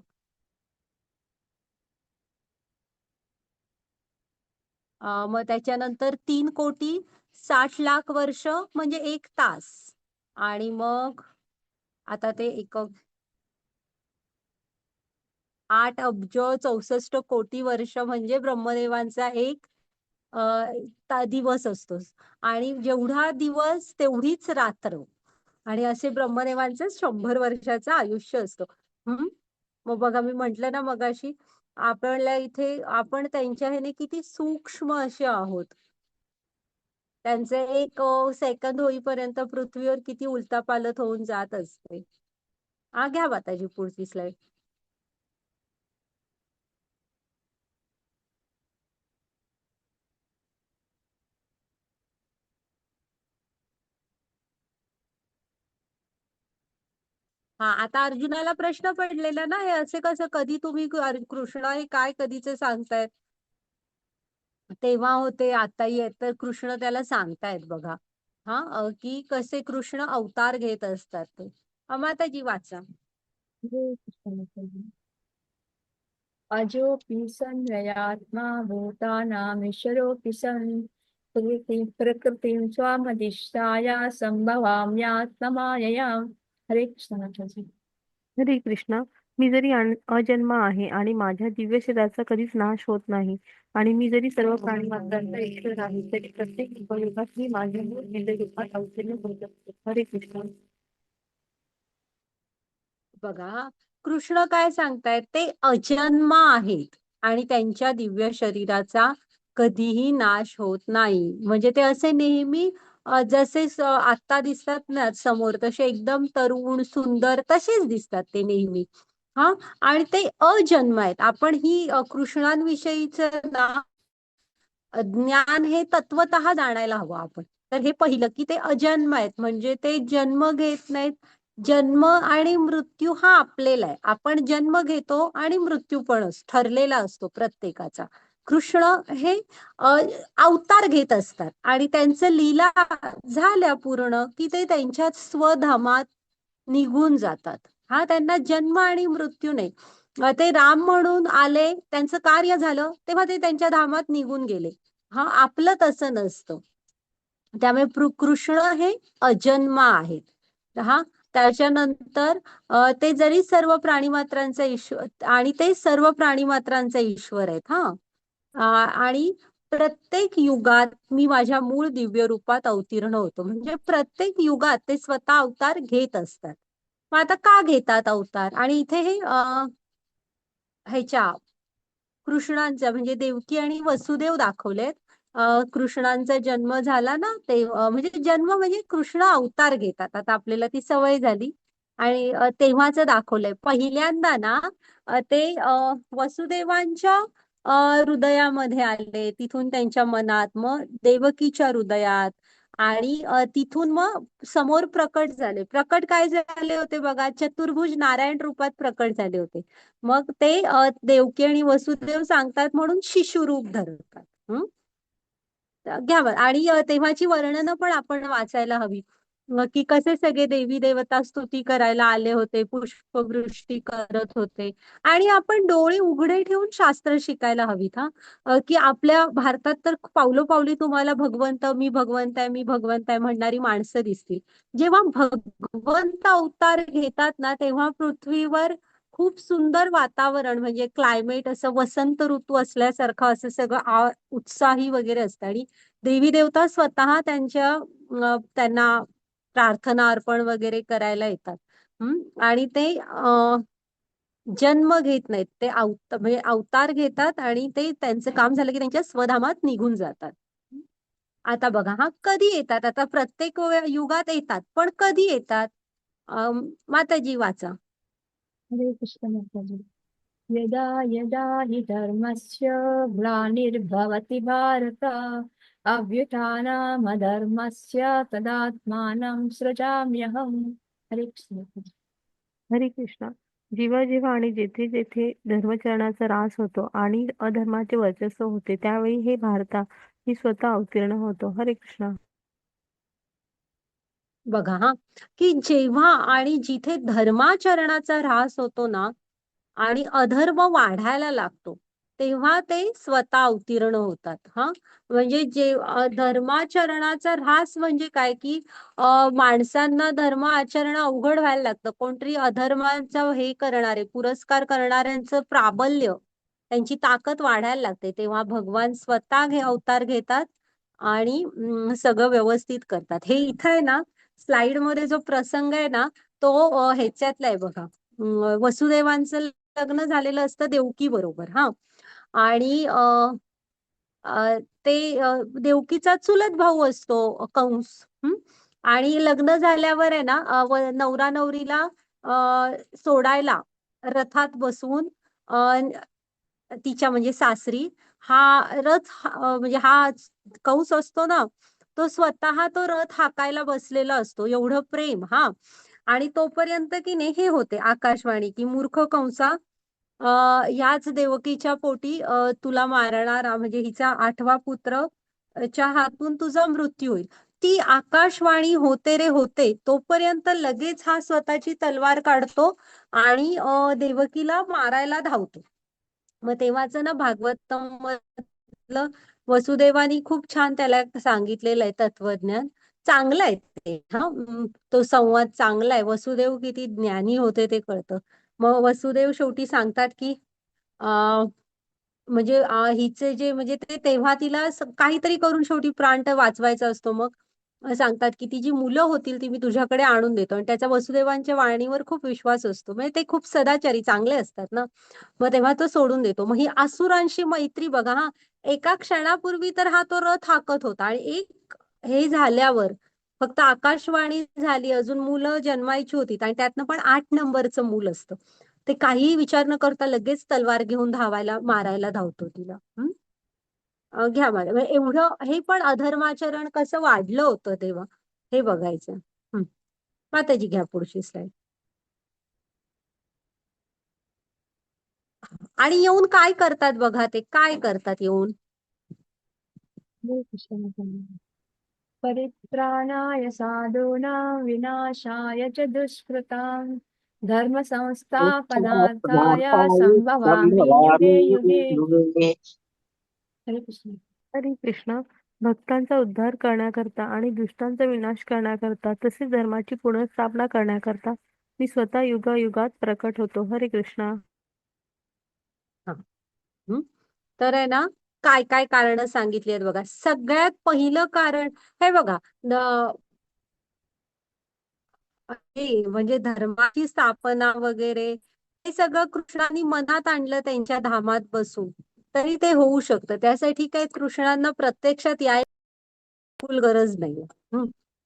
[SPEAKER 1] मग त्याच्यानंतर 3,60,00,000 वर्ष म्हणजे 1 तास. आणि मग आता ते 8,64,00,00,000 वर्ष म्हणजे ब्रह्मदेवांचा 1 दिवस असतो. आणि जेवढा दिवस तेवढीच रात्र. आणि असे ब्रह्मदेवांचं 100 वर्षाचं आयुष्य असतं. मग बघा, मी म्हंटल ना मगाशी, आपल्याला इथे आपण त्यांच्या ह्याने किती सूक्ष्म असे आहोत. त्यांचे 1 सेकंद होईपर्यंत पृथ्वीवर किती उलतापालत होऊन जात असते. घ्या माताजी पुढची स्लाइड. हा, आता अर्जुनाला प्रश्न पडलेला ना, हे असे कसं, कधी तुम्ही कृष्ण हे काय कधीचे सांगतायत, तेव्हा होते आताही आहेत. तर कृष्ण त्याला सांगतायत बघा. की कसे कृष्ण अवतार घेत असतात ते. माताजी वाचा.
[SPEAKER 3] हरे कृष्ण माताजी. अजोऽपि संययात्मा भूतानामीश्वरोऽपि सन् प्रकृतिं स्वामधिष्ठाय संभवाम्यात्ममायया. हरे कृष्ण माताजी.
[SPEAKER 2] हरे कृष्णा. मी जरी अजन्म आहे आणि माझ्या दिव्य शरीराचा कधीच नाश होत नाही, आणि मी जरी सर्व प्राणी मात्रांचा ईश्वर आहे, तरी प्रत्येक उपयोगात मी माझ्या मूळ रूपात अवतीर्ण होत असते. हरे कृष्ण.
[SPEAKER 1] बघा, कृष्ण काय सांगतायत, ते अजन्म आहेत आणि त्यांच्या दिव्य शरीराचा कधीही नाश होत नाही. म्हणजे ते असे नेहमी जसे आता दिसतात ना समोर, तसे एकदम तरुण सुंदर तसेच दिसतात ते नेहमी. आणि ते अजन्म आहेत. आपण ही कृष्णांविषयीच ना ज्ञान हे तत्वतः जाणायला हवं आपण. तर हे पहिलं की ते अजन्म आहेत, म्हणजे ते जन्म घेत नाहीत. जन्म आणि मृत्यू हा आपलेला आहे. आपण जन्म घेतो आणि मृत्यू पण ठरलेला असतो प्रत्येकाचा. कृष्ण हे अवतार घेत असतात आणि त्यांचं लीला झाल्या पूर्ण की ते त्यांच्या स्वधामात निघून जातात. त्यांना जन्म आणि मृत्यू नाही. ते राम म्हणून आले, त्यांचं कार्य झालं, तेव्हा ते त्यांच्या धामात निघून गेले. आपलं तसं नसतं. त्यामुळे कृष्ण हे अजन्म आहेत. त्याच्यानंतर ते जरी सर्व प्राणीमात्रांचा ईश्वर, आणि ते सर्व प्राणीमात्रांचा ईश्वर आहेत. आणि प्रत्येक युगात मी माझ्या मूळ दिव्य रूपात अवतीर्ण होतो. म्हणजे प्रत्येक युगात ते स्वतः अवतार घेत असतात. मग आता का घेतात अवतार? आणि इथे हे ह्याच्या कृष्णांचा म्हणजे देवकी आणि वसुदेव दाखवलेत. कृष्णांचा जन्म झाला ना ते म्हणजे जन्म म्हणजे कृष्ण अवतार घेतात. आता आपल्याला ती सवय झाली आणि तेव्हाच दाखवलंय. पहिल्यांदा ना ते वसुदेवांच्या हृदयामध्ये आले, तिथून त्यांच्या मनात, मग देवकीच्या हृदयात आणि तिथून मग समोर प्रकट झाले. प्रकट काय झाले होते बघा, चतुर्भुज नारायण रूपात प्रकट झाले होते. मग ते देवकी आणि वसुदेव सांगतात म्हणून शिशुरूप धरतात. हं? घ्या बरं. आणि तेव्हाची वर्णनं पण आपण वाचायला हवी. की कसे सगळे देवी देवता स्तुती करायला आले होते, पुष्पवृष्टी करत होते. आणि आपण डोळे उघडे ठेवून शास्त्र शिकायला हवीत हा. की आपल्या भारतात तर पावलोपावली तुम्हाला भगवंत, मी भगवंत आहे, मी भगवंत आहे म्हणणारी माणसं दिसतील. जेव्हा भगवंत अवतार घेतात ना, तेव्हा पृथ्वीवर खूप सुंदर वातावरण म्हणजे क्लायमेट असं वसंत ऋतू असल्यासारखं असं सगळं उत्साही वगैरे असतं. आणि देवी देवता स्वतः त्यांना प्रार्थना अर्पण वगैरे करायला येतात. आणि ते जन्म घेत नाहीत, ते म्हणजे अवतार घेतात आणि ते त्यांचं काम झालं की त्यांच्या स्वधामात निघून जातात. आता बघा हा, कधी येतात? आता प्रत्येक युगात येतात, पण कधी येतात? माताजी वाचा.
[SPEAKER 3] हरे कृष्ण माताजी. यदा यदा हि धर्मस्य ग्लानिर्भवति भारत अभ्युत्थानमधर्मस्य तदात्मानं सृजाम्यहम्. हरे कृष्ण माताजी.
[SPEAKER 2] हरे कृष्णा. जेव्हा जेव्हा आणि जेथे जेथे धर्मचरणाचा ऱ्हास होतो आणि अधर्माचे वर्चस्व होते त्यावेळी हे भारता मी स्वतः अवतीर्ण होतो. हरे कृष्णा.
[SPEAKER 1] बघा हा, की जेव्हा आणि जिथे धर्माचरणाचा ऱ्हास होतो ना आणि अधर्म वाढायला लागतो, तेव्हा ते स्वतः अवतीर्ण होतात. हा, म्हणजे जे धर्माचरणाचा ऱ्हास म्हणजे काय, की माणसांना धर्म आचरण अवघड व्हायला लागतं. कोणतरी अधर्माचा हे करणारे, पुरस्कार करणाऱ्यांचं प्राबल्य, त्यांची ताकद वाढायला लागते, तेव्हा भगवान स्वतः अवतार घेतात आणि सगळं व्यवस्थित करतात. हे इथं आहे ना स्लाइड मध्ये जो प्रसंग आहे ना, तो ह्याच्यातला आहे बघा. वसुदेवांचं लग्न झालेलं असतं देवकी बरोबर. हा, आणि ते देवकीचा चुलत भाऊ असतो कंस. आणि लग्न झाल्यावर आहे ना नवरा नवरीला सोडायला रथात बसवून तिच्या म्हणजे सासरी हा म्हणजे हा कंस असतो ना, तो स्वतः तो रथ हाकायला बसलेला असतो. एवढं प्रेम. हा, आणि तोपर्यंत की नाही हे होते आकाशवाणी की मूर्ख कंसा, ह्याच देवकीच्या पोटी तुला मारणारा म्हणजे हिचा 8वा पुत्र च्या हातून तुझा मृत्यू होईल. ती आकाशवाणी होते रे होते तोपर्यंत लगेच हा स्वतःची तलवार काढतो आणि देवकीला मारायला धावतो. मग तेव्हाच ना भागवतम मधलं वसुदेवानी खूप छान त्याला सांगितलेलं आहे तत्वज्ञान. चांगलं आहे ते. हा, तो संवाद चांगला आहे. वसुदेव किती ज्ञानी होते ते कळतं. मग वसुदेव शेवटी सांगतात की म्हणजे हिचे जे म्हणजे ते तेव्हा तिला काहीतरी करून शेवटी प्राण तर वाचवायचा असतो. मग सांगतात की ती जी मुलं होतील ती मी तुझ्याकडे आणून देतो. आणि त्याचा वसुदेवांच्या वाणीवर खूप विश्वास असतो. म्हणजे ते खूप सदाचारी चांगले असतात ना. मग तेव्हा तो सोडून देतो. मग ही असुरांशी मैत्री बघा हा, एका क्षणापूर्वी तर हा तो रथ हाकत होता आणि एक हे झाल्यावर फक्त आकाशवाणी झाली, अजून मुलं जन्मायची होती आणि त्यातनं पण 8 नंबरचं मूल असतं. ते काहीही विचार न करता लगेच तलवार घेऊन धावायला मारायला धावतो तिला. घ्या मला म्हणजे एवढं हे पण अधर्माचरण कसं वाढलं होतं तेव्हा हे बघायचं. माताजी घ्या पुढची स्लाइड. आणि येऊन काय करतात बघा, ते काय करतात येऊन.
[SPEAKER 3] हरे कृष्ण माताजी. परित्राणाय साधूनां विनाशाय च दुष्कृतां धर्म संस्थापनार्थाय संभवामि युगे युगे. हरे कृष्ण.
[SPEAKER 2] हरे कृष्णा. भक्तांचा उद्धार करण्याकरता आणि दुष्टांचा विनाश करण्याकरता तसेच धर्माची पुनर्स्थापना करण्याकरता मी स्वतः युगायुगात प्रकट होतो. हरे कृष्णा.
[SPEAKER 1] हा. तर आहे ना काय काय कारण सांगितली आहेत बघा. सगळ्यात पहिलं कारण हे बघा, हे म्हणजे धर्माची स्थापना वगैरे हे सगळं कृष्णाने मनात आणलं त्यांच्या धामात बसून, तरी ते होऊ शकतं. त्यासाठी काही कृष्णांना प्रत्यक्षात फुल गरज नाहीये.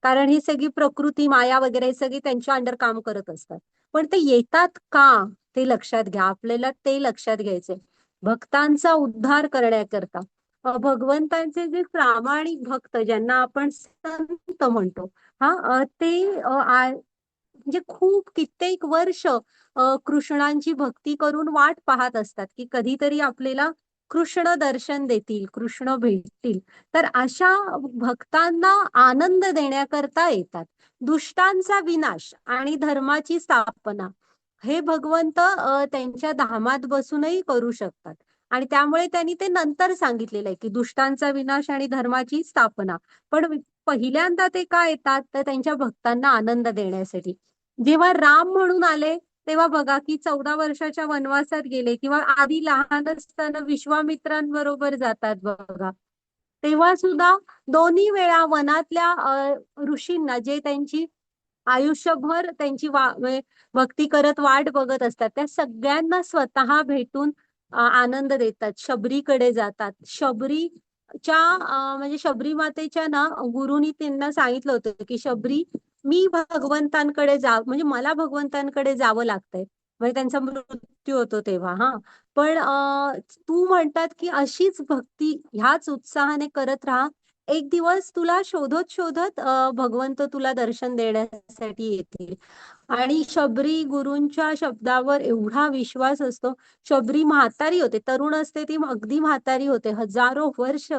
[SPEAKER 1] कारण ही सगळी प्रकृती माया वगैरे हे सगळी त्यांच्या अंडर काम करत असतात. पण ते येतात का ते लक्षात घ्या. आपल्याला ते लक्षात घ्यायचंय. भक्तांचा उद्धार करण्याकरता भगवंतांचे जे प्रामाणिक भक्त ज्यांना आपण संत म्हणतो, ते म्हणजे खूप कित्येक वर्ष कृष्णांची भक्ती करून वाट पाहत असतात की कधीतरी आपल्याला कृष्ण दर्शन देतील, कृष्ण भेटतील. तर अशा भक्तांना आनंद देण्याकरता येतात. दुष्टांचा विनाश आणि धर्माची स्थापना हे भगवंत त्यांच्या धामात बसूनही करू शकतात. आणि त्यामुळे त्यांनी ते नंतर सांगितलेलं आहे की दुष्टांचा विनाश आणि धर्माची स्थापना. पण पहिल्यांदा ते का येतात, तर त्यांच्या भक्तांना आनंद देण्यासाठी. जेव्हा राम म्हणून आले तेव्हा बघा की 14 वर्षाच्या वनवासात गेले, किंवा आधी लहान असताना विश्वामित्रांबरोबर जातात बघा, तेव्हा सुद्धा दोन्ही वेळा वनातल्या ऋषींना जे त्यांची आयुष्यभर त्यांची म्हणजे भक्ती करत वाट बघत असतात, त्या सगळ्यांना स्वतः भेटून आनंद देतात. शबरीकडे जातात. म्हणजे शबरी मातेच्या ना गुरुनी त्यांना सांगितलं होतं की शबरी, मी भगवंतांकडे म्हणजे मला भगवंतांकडे जावं लागतंय, म्हणजे त्यांचा मृत्यू होतो तेव्हा. पण तू म्हणतात की अशीच भक्ती ह्याच उत्साहाने करत राहा, एक दिवस तुला शोधत शोधत भगवंत तुला दर्शन देण्यासाठी येतील. आणि शबरी गुरूंच्या शब्दावर एवढा विश्वास असतो. शबरी म्हातारी होते, तरुण असते ती अगदी म्हातारी होते, हजारो वर्ष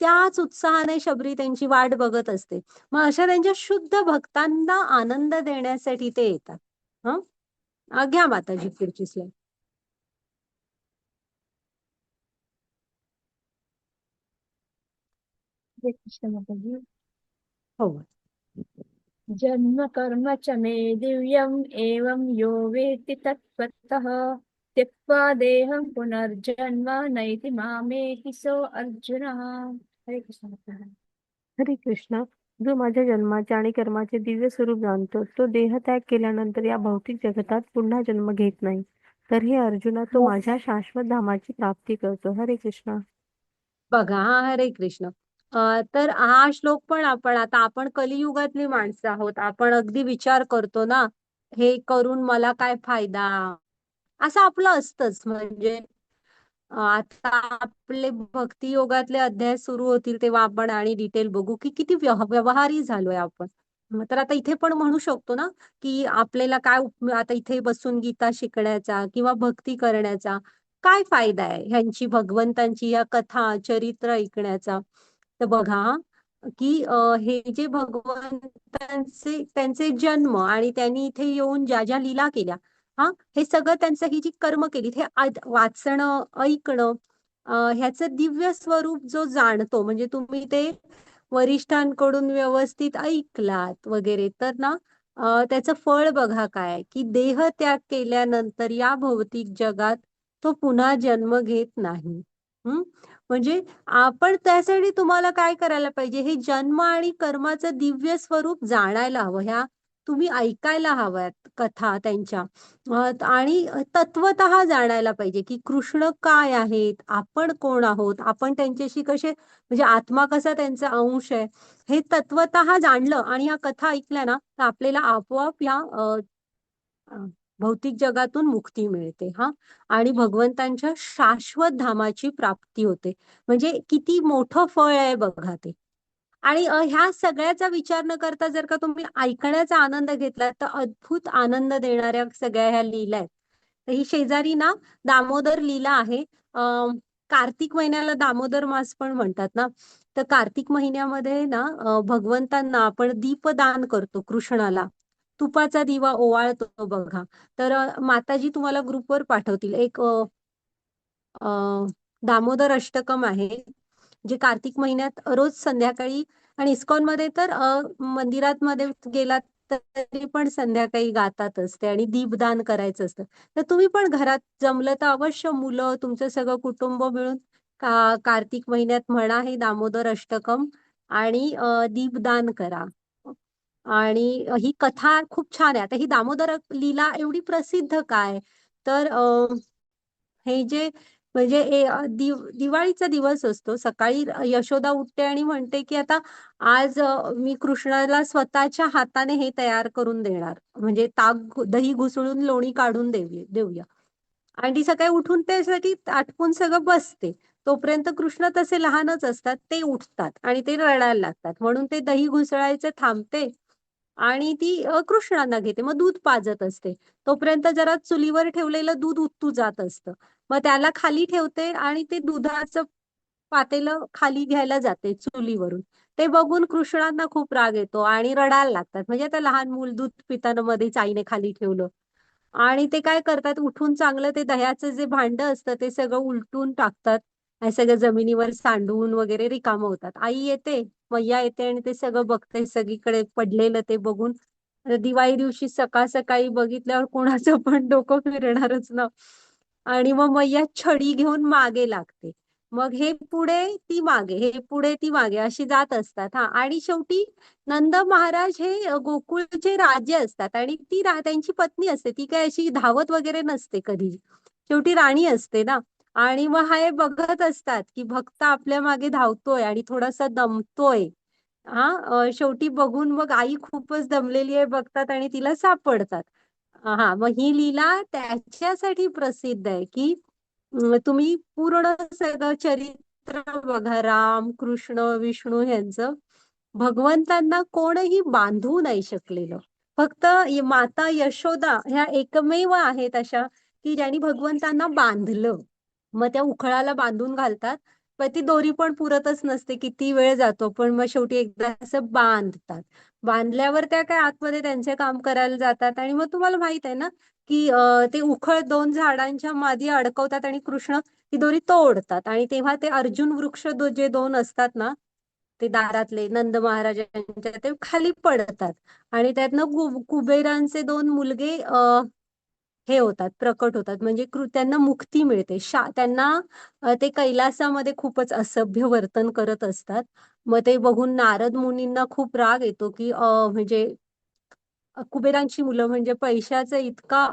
[SPEAKER 1] त्याच उत्साहाने शबरी त्यांची वाट बघत असते. मग अशा त्यांच्या शुद्ध भक्तांना आनंद देण्यासाठी ते येतात. घ्या माताजी पुढची स्लाईड.
[SPEAKER 3] हरे कृष्ण माताजी.
[SPEAKER 1] हो.
[SPEAKER 3] जन्म कर्म च मे दिव्यम् एवं यो वेत्ति तत्त्वतः त्यक्त्वा देहं पुनर्जन्म नैति मामेति सो अर्जुनः. हरे कृष्ण माताजी.
[SPEAKER 2] हरे कृष्ण. जो माझ्या जन्माचे आणि कर्माचे दिव्य स्वरूप जाणतो, तो देहत्याग केल्यानंतर या भौतिक जगतात पुन्हा जन्म घेत नाही. तर हे अर्जुना, तो माझ्या शाश्वत धामाची प्राप्ती करतो. हरे कृष्ण.
[SPEAKER 1] बघा, हरे कृष्ण. तर हा श्लोक पण आपण कलियुगातली माणसं आहोत. आपण अगदी विचार करतो ना, हे करून मला काय फायदा, असं आपलं असतंच. म्हणजे आता आपले भक्ती योगातले अध्याय सुरू होतील तेव्हा आपण आणि डिटेल बघू की किती व्यवहारी झालोय आपण. तर आता इथे पण म्हणू शकतो ना की आपल्याला काय आता इथे बसून गीता शिकण्याचा किंवा भक्ती करण्याचा काय फायदा आहे, ह्यांची भगवंतांची या कथा चरित्र ऐकण्याचा. तर बघा की हे जे भगवंतांचे त्यांचे जन्म आणि त्यांनी इथे येऊन ज्या ज्या लीला केल्या, हे सगळं त्यांचं ही जी कर्म केली हे वाचणं, ऐकणं, ह्याचं दिव्य स्वरूप जो जाणतो, म्हणजे तुम्ही ते वरिष्ठांकडून व्यवस्थित ऐकलात वगैरे, तर ना त्याचं फळ बघा काय, की देह त्याग केल्यानंतर या भौतिक जगात तो पुन्हा जन्म घेत नाही. म्हणजे आपण त्यासाठी तुम्हाला काय करायला पाहिजे, हे जन्म आणि कर्माचं दिव्य स्वरूप जाणायला हवं. ह्या तुम्ही ऐकायला हव्यात कथा त्यांच्या, आणि तत्वतः जाणायला पाहिजे की कृष्ण काय आहेत, आपण कोण आहोत, आपण त्यांच्याशी कसे, म्हणजे आत्मा कसा त्यांचा अंश आहे, हे तत्वतः जाणलं आणि ह्या कथा ऐकल्या ना, तर आपल्याला आपोआप ह्या भौतिक जगातून मुक्ती मिळते. आणि भगवंतांच्या शाश्वत धामाची प्राप्ती होते. म्हणजे किती मोठं फळ आहे बघा ते. आणि ह्या सगळ्याचा विचार न करता जर का तुम्ही ऐकण्याचा आनंद घेतला, तर अद्भुत आनंद देणाऱ्या सगळ्या ह्या लीला आहेत. तर ही शेजारी ना दामोदर लीला आहे. कार्तिक महिन्याला दामोदर मास पण म्हणतात ना. तर कार्तिक महिन्यामध्ये ना भगवंतांना आपण दीपदान करतो कृष्णाला. तुपाचा दिवा ओवाळतो बघा. तर माताजी तुम्हाला ग्रुपवर पाठवतील एक दामोदर अष्टकम आहे, जे कार्तिक महिन्यात रोज संध्याकाळी, आणि इस्कॉन मध्ये तर मंदिरात मध्ये गेलात तरी पण संध्याकाळी गातातच ते, आणि दीपदान करायचं असतं. तर तुम्ही पण घरात जमलं तर अवश्य मुलं तुमचं सगळं कुटुंब मिळून कार्तिक महिन्यात म्हणा हे दामोदर अष्टकम आणि दीपदान करा. आणि ही कथा खूप छान आहे. आता ही दामोदर लीला एवढी प्रसिद्ध काय, तर हे जे म्हणजे दिवाळीचा दिवस असतो. सकाळी यशोदा उठते आणि म्हणते की आता आज मी कृष्णाला स्वतःच्या हाताने हे तयार करून देणार, म्हणजे दही घुसळून लोणी काढून देऊया. आणि ती सकाळी उठून त्यासाठी आटपून सगळं बसते. तोपर्यंत कृष्ण तसे लहानच असतात, ते उठतात आणि ते रडायला लागतात. म्हणून ते दही घुसळायचे थांबते आणि ती कृष्णांना घेते. मग दूध पाजत असते. तोपर्यंत जरा चुलीवर ठेवलेलं दूध उतू जात असतं. मग त्याला खाली ठेवते आणि ते दुधाचं पातेलं खाली घ्यायला जाते चुलीवरून. ते बघून कृष्णांना खूप राग येतो आणि रडायला लागतात. म्हणजे आता लहान मूल दूध पिताना मध्येच आईने खाली ठेवलं. आणि ते काय करतात, उठून चांगलं ते दह्याचं जे भांड असतं ते सगळं उलटून टाकतात. आणि सगळं जमिनीवर सांडून वगैरे रिकामं होतात. आई येते, मैया येते आणि ते सगळं बघते, सगळीकडे पडलेलं ते बघून. आता दिवाळी दिवशी सकाळ सकाळी बघितल्यावर कोणाचं पण डोकं फिरणारच ना. आणि मग मैया छडी घेऊन मागे लागते. मग हे पुढे ती मागे, हे पुढे ती मागे अशी जात असतात. हा, आणि शेवटी नंद महाराज हे गोकुळचे राजे असतात आणि त्यांची पत्नी असते. ती काय अशी धावत वगैरे नसते कधी, शेवटी राणी असते ना. आणि मग हे बघत असतात की भक्त आपल्या मागे धावतोय आणि थोडासा दमतोय. शेवटी बघून मग आई खूपच दमलेली आहे बघतात आणि तिला सापडतात. हा, मग ही लीला त्याच्यासाठी प्रसिद्ध आहे की तुम्ही पूर्ण सगळं चरित्र बघा, राम कृष्ण विष्णू यांचं. भगवंतांना कोणही बांधू नाही शकलेलं. फक्त माता यशोदा ह्या एकमेव आहेत अशा की ज्यांनी भगवंतांना बांधलं. मग त्या उखळाला बांधून घालतात, पण ती दोरी पण पुरतच नसते, किती वेळ जातो, पण मग शेवटी एकदा असं बांधतात. बांधल्यावर त्या काय आतमध्ये त्यांचे काम करायला जातात. आणि मग तुम्हाला माहित आहे ना की ते उखळ दोन झाडांच्या मध्ये अडकवतात आणि कृष्ण ती दोरी तोडतात. आणि तेव्हा ते अर्जुन वृक्ष जे दोन असतात ना, ते दारातले नंद महाराजांच्या, ते खाली पडतात. आणि त्यातनं कुबेरांचे दोन मुलगे हे होतात, प्रकट होतात. म्हणजे त्यांना मुक्ती मिळते. त्यांना ते कैलासामध्ये खूपच असभ्य वर्तन करत असतात. मग ते बघून नारद मुनींना खूप राग येतो की म्हणजे कुबेरांची मुलं म्हणजे पैशाचा इतका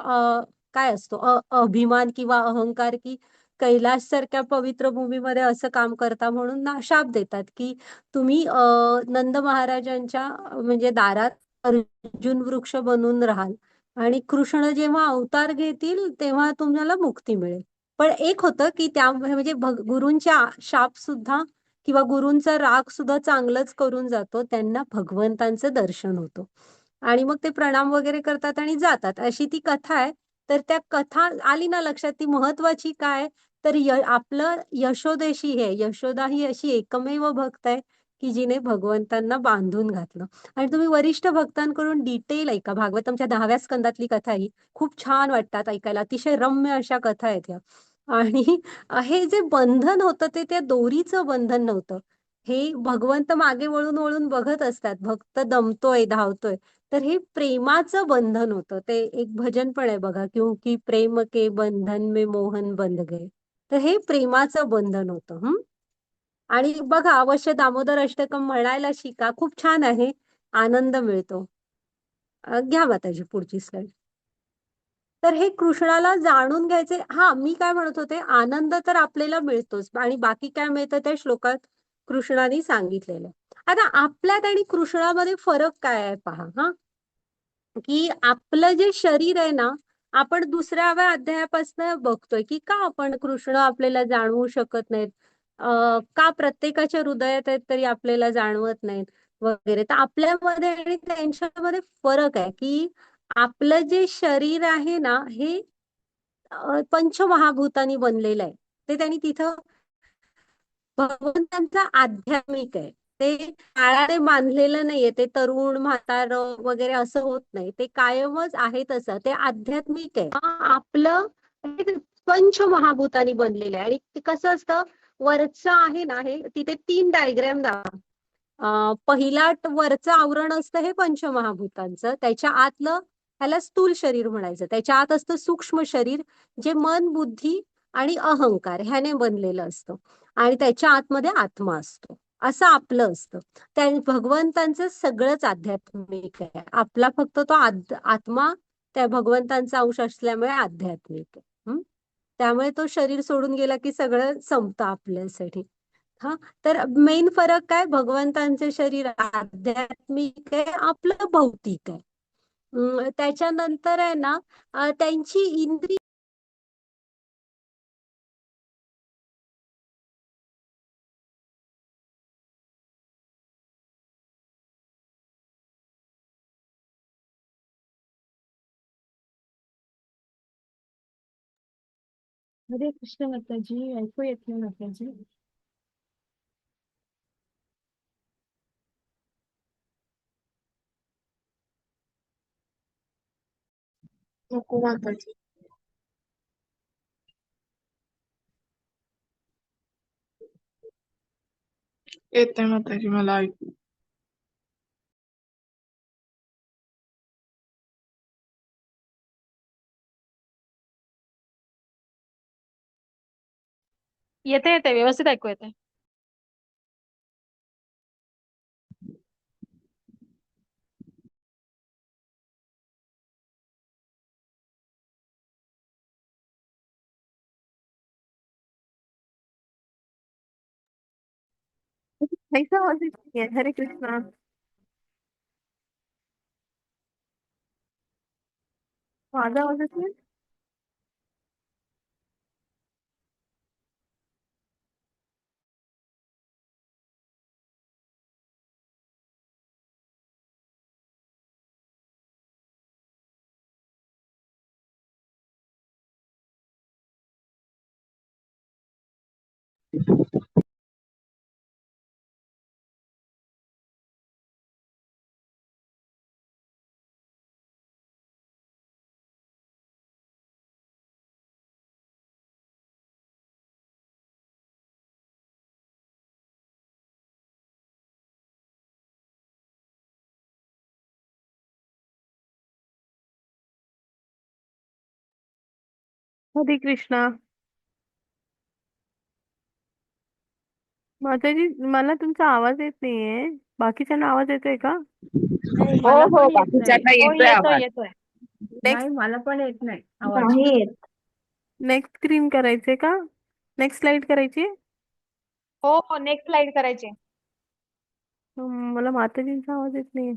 [SPEAKER 1] काय असतो अभिमान किंवा अहंकार की कैलास सारख्या पवित्र भूमीमध्ये असं काम करता. म्हणून शाप देतात की तुम्ही नंद महाराजांच्या म्हणजे दारात अर्जुन वृक्ष बनून राहाल आणि कृष्ण जेव्हा अवतार घेतील तेव्हा तुम्हाला मुक्ती मिळेल. पण एक होतं की त्या म्हणजे गुरूंच्या शाप सुद्धा किंवा गुरूंचा राग सुद्धा चांगलंच करून जातो, त्यांना भगवंतांचं दर्शन होतं. आणि मग ते प्रणाम वगैरे करतात आणि जातात, अशी ती कथा आहे. तर त्या कथा आली ना लक्षात, ती महत्वाची काय, तर आपलं यशोदेशी हे यशोदा ही अशी एकमेव भक्त आहे की जिने भगवंतांना बांधून घातलं. आणि तुम्ही वरिष्ठ भक्तांकडून डिटेल ऐका, भागवतमच्या 10व्या स्कंदातली कथा ही खूप छान वाटतात ऐकायला, अतिशय रम्य अशा कथा आहेत ह्या. आणि हे जे बंधन होतं ते त्या दोरीचं बंधन नव्हतं. हे भगवंत मागे वळून वळून बघत असतात, भक्त दमतोय धावतोय, तर हे प्रेमाचं बंधन होतं. ते एक भजन पण आहे बघा, क्योंकि प्रेम के बंधन में मोहन बंध गए. तर हे प्रेमाचं बंधन होतं. आणि बघा, अवश्य दामोदर अष्टकम म्हणायला शिका, खूप छान आहे, आनंद मिळतो. घ्या माताजी पुढची स्लाइड. तर हे कृष्णाला जाणून घ्यायचे. हा, मी काय म्हणत होते, आनंद तर आपल्याला मिळतोच आणि बाकी काय मिळतं त्या श्लोकात कृष्णाने सांगितलेलं. आता आपल्यात आणि कृष्णामध्ये फरक काय आहे पहा. की आपलं जे शरीर आहे ना, आपण दुसऱ्याव्या अध्यायापासून बघतोय की का आपण कृष्ण आपल्याला जाणवू शकत नाहीत, का प्रत्येकाच्या हृदयात आहेत तरी आपल्याला जाणवत नाहीत वगैरे. तर आपल्यामध्ये आणि त्यांच्यामध्ये फरक आहे की आपलं जे शरीर आहे ना, हे पंचमहाभूतांनी बनलेलं आहे. ते त्यांनी तिथं भगवंतांचा आध्यात्मिक आहे. ते काळाने बांधलेलं नाहीये, ते तरुण म्हातार वगैरे असं होत नाही, ते कायमच आहे तसं, ते आध्यात्मिक आहे. आपलं हे पंचमहाभूतांनी बनलेलं आहे. आणि ते कसं असतं, वरचं आहे ना, हे तिथे 3 डायग्राम दाखवा. पहिला वरचं आवरण असतं हे पंचमहाभूतांचं, त्याच्या आतलं ह्याला स्थूल शरीर म्हणायचं, त्याच्या आत असतं सूक्ष्म शरीर, जे मन बुद्धी आणि अहंकार ह्याने बनलेलं असतं आणि त्याच्या आतमध्ये आत्मा असतो. असं आपलं असतं. त्या भगवंतांचं सगळंच आध्यात्मिक आहे. आपला फक्त तो आत्मा त्या भगवंतांचा अंश असल्यामुळे आध्यात्मिक आहे. त्यामुळे तो शरीर सोडून गेला की सगळं संपतं आपल्यासाठी. हा, तर मेन फरक काय, भगवंतांचे शरीर आध्यात्मिक आहे, आपलं भौतिक आहे. त्याच्यानंतर आहे ना त्यांची इंद्रिय
[SPEAKER 3] हरे कृष्ण माताजी, ऐकू येत नाही माताजी.
[SPEAKER 2] नको माताजी. येते माताजी, मला ऐकू.
[SPEAKER 4] येते येते व्यवस्थित ऐकू येते.
[SPEAKER 2] काहीच आवाज येत नाहीये. हरे कृष्णा. माझा आवाज येत नाही. हरे कृष्णा. माताजी, मला तुमचा आवाज येत नाहीये. बाकीच्यांना आवाज येतोय का?
[SPEAKER 3] नाही,
[SPEAKER 5] हो
[SPEAKER 3] मला
[SPEAKER 5] हो,
[SPEAKER 3] पण येत नाही.
[SPEAKER 5] बाकीच्यांना
[SPEAKER 4] हो
[SPEAKER 5] येतोय
[SPEAKER 4] येतोय
[SPEAKER 5] आवाज.
[SPEAKER 4] येतोय.
[SPEAKER 3] नाही,
[SPEAKER 2] नेक्स्ट
[SPEAKER 3] मला पण येत नाही आवाज.
[SPEAKER 5] नाही येत.
[SPEAKER 2] नेक्स्ट स्क्रीन करायचे का? नेक्स्ट स्लाइड करायची?
[SPEAKER 4] हो हो नेक्स्ट स्लाइड करायची.
[SPEAKER 2] मला माताजींचा आवाज येत नाहीये.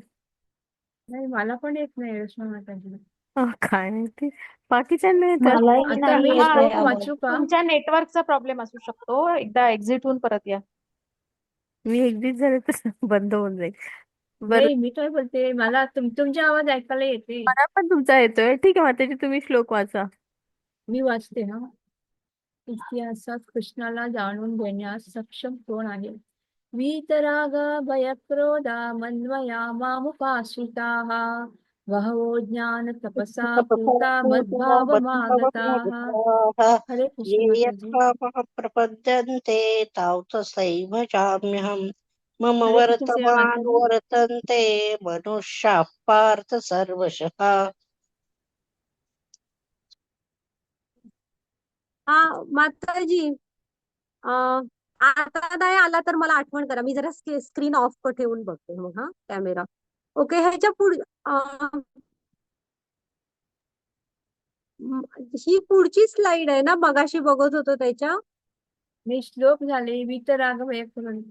[SPEAKER 3] नाही, मला पण येत नाही कृष्ण माताजी.
[SPEAKER 2] काय माहिती. बाकीच्यांना येतात.
[SPEAKER 5] मलाही
[SPEAKER 3] आता
[SPEAKER 5] नाही
[SPEAKER 3] मी
[SPEAKER 4] हा
[SPEAKER 5] येतोय
[SPEAKER 3] श्लोक
[SPEAKER 5] आवाज.
[SPEAKER 3] वाचू का?
[SPEAKER 4] तुमच्या नेटवर्कचा प्रॉब्लेम असू शकतो. एकदा एक्झिट होऊन परत या.
[SPEAKER 2] मी एक्झिट झाले तर बंद होऊन जाईल. बरं,
[SPEAKER 3] नाही, मी काय बोलते, मला तुमचे आवाज ऐकायला येते.
[SPEAKER 2] मला पण तुमचा येतोय. ठीक आहे माताजी, तुम्ही श्लोक वाचा.
[SPEAKER 3] मी वाचते हा. इतिहासात कृष्णाला जाणून घेण्यास सक्षम कोण आहे? वीतराग भयक्रोधा मन्मया मामुपाश्रिताः बहवो ज्ञान तपसा पूता मद्भावमागताः. हरे
[SPEAKER 5] ये
[SPEAKER 3] कृष्ण माताजी.
[SPEAKER 5] यथा प्रपद्यन्ते ताव तथैव चाम्यहम् मम
[SPEAKER 3] हरे कृष्ण सेवा
[SPEAKER 5] वर्तमान
[SPEAKER 3] माताजी.
[SPEAKER 5] वर्तन्ते मनुष्याः पार्थ सर्वशः.
[SPEAKER 1] हा माताजी, आता नाही आला तर मला आठवण करा. मी जरा स्क्रीन ऑफ ठेवून बघते मग. हा, कॅमेरा ओके. ह्याच्या पुढे ही पुढची स्लाइड आहे ना, मगाशी बघत होतो त्याच्या.
[SPEAKER 3] मी श्लोक झाले वीतराग भयक्रोध.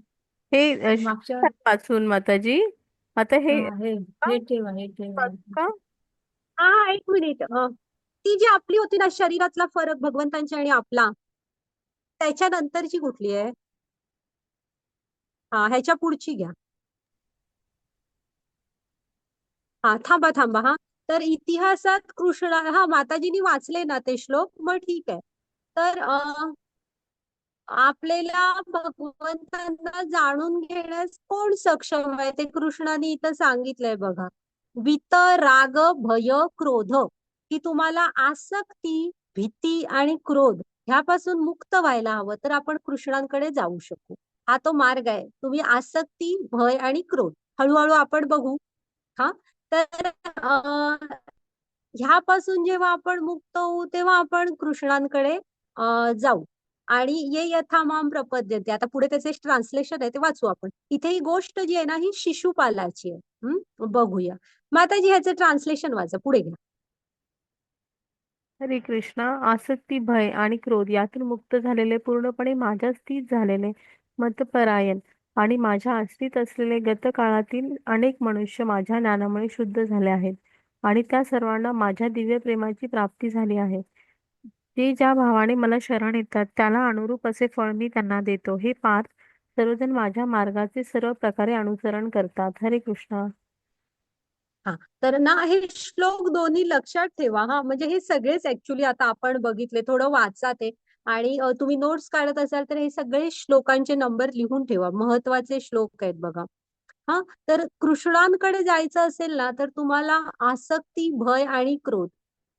[SPEAKER 2] हे
[SPEAKER 3] मागच्या
[SPEAKER 2] वाचून माताजी. आता हे
[SPEAKER 3] हा, हे ठेवा, हे ठेवा.
[SPEAKER 2] वाचू का?
[SPEAKER 1] हा, एक मिनिट. ती जी आपली होती ना, शरीरातला फरक भगवंतांची आणि आपला, त्याच्यानंतरची कुठली आहे? हा, ह्याच्या पुढची घ्या. हा, थांबा थांबा. हा, तर इतिहासात कृष्ण, हा माताजींनी वाचले ना ते श्लोक, मग ठीक आहे. तर आपल्याला भगवंतांना जाणून घेण्यास कोण सक्षम आहे ते कृष्णाने इथं सांगितलंय बघा. वित, राग, भय, क्रोध, की तुम्हाला आसक्ती, भीती आणि क्रोध ह्यापासून मुक्त व्हायला हवं, तर आपण कृष्णांकडे जाऊ शकू. हा तो मार्ग आहे. तुम्ही आसक्ती, भय आणि क्रोध हळूहळू आपण बघू. हा, तर ह्यापासून जेव्हा आपण मुक्त होऊ तेव्हा आपण कृष्णांकडे जाऊ. आणि ये यथा माम प्रपद्यते, आता पुढे त्याचे ट्रान्सलेशन आहे ते वाचू आपण. इथे ही गोष्ट जी आहे ना ही शिशुपालाची आहे. बघूया माताजी, ह्याचं ट्रान्सलेशन वाचा, पुढे घ्या.
[SPEAKER 2] हरे कृष्णा. आसक्ती, भय आणि क्रोध यातून मुक्त झालेले, पूर्णपणे माझ्या स्थित झालेले, मतपरायण आणि माझ्या आश्रित असलेले गतकाळातील अनेक मनुष्य माझ्या ज्ञानामुळे शुद्ध झाले आहेत आणि त्या सर्वांना माझ्या दिव्य प्रेमाची प्राप्ती झाली आहे. जे ज्या भावाने मला शरण येतात त्याला अनुरूप असे फळ मी त्यांना देतो. हे पार्थ, सर्वजण माझ्या मार्गाचे सर्व प्रकारे अनुसरण करतात. हरे कृष्णा.
[SPEAKER 1] हा, तर ना हे श्लोक दोन्ही लक्षात ठेवा. हा, म्हणजे हे सगळेच ऍक्च्युली आता आपण बघितले, थोडं वाचा ते. आणि तुम्ही नोट्स काढत असाल तर हे सगळे श्लोकांचे नंबर लिहून ठेवा, महत्वाचे श्लोक आहेत बघा. हा, तर कृष्णांकडे जायचं असेल ना तर तुम्हाला आसक्ती, भय आणि क्रोध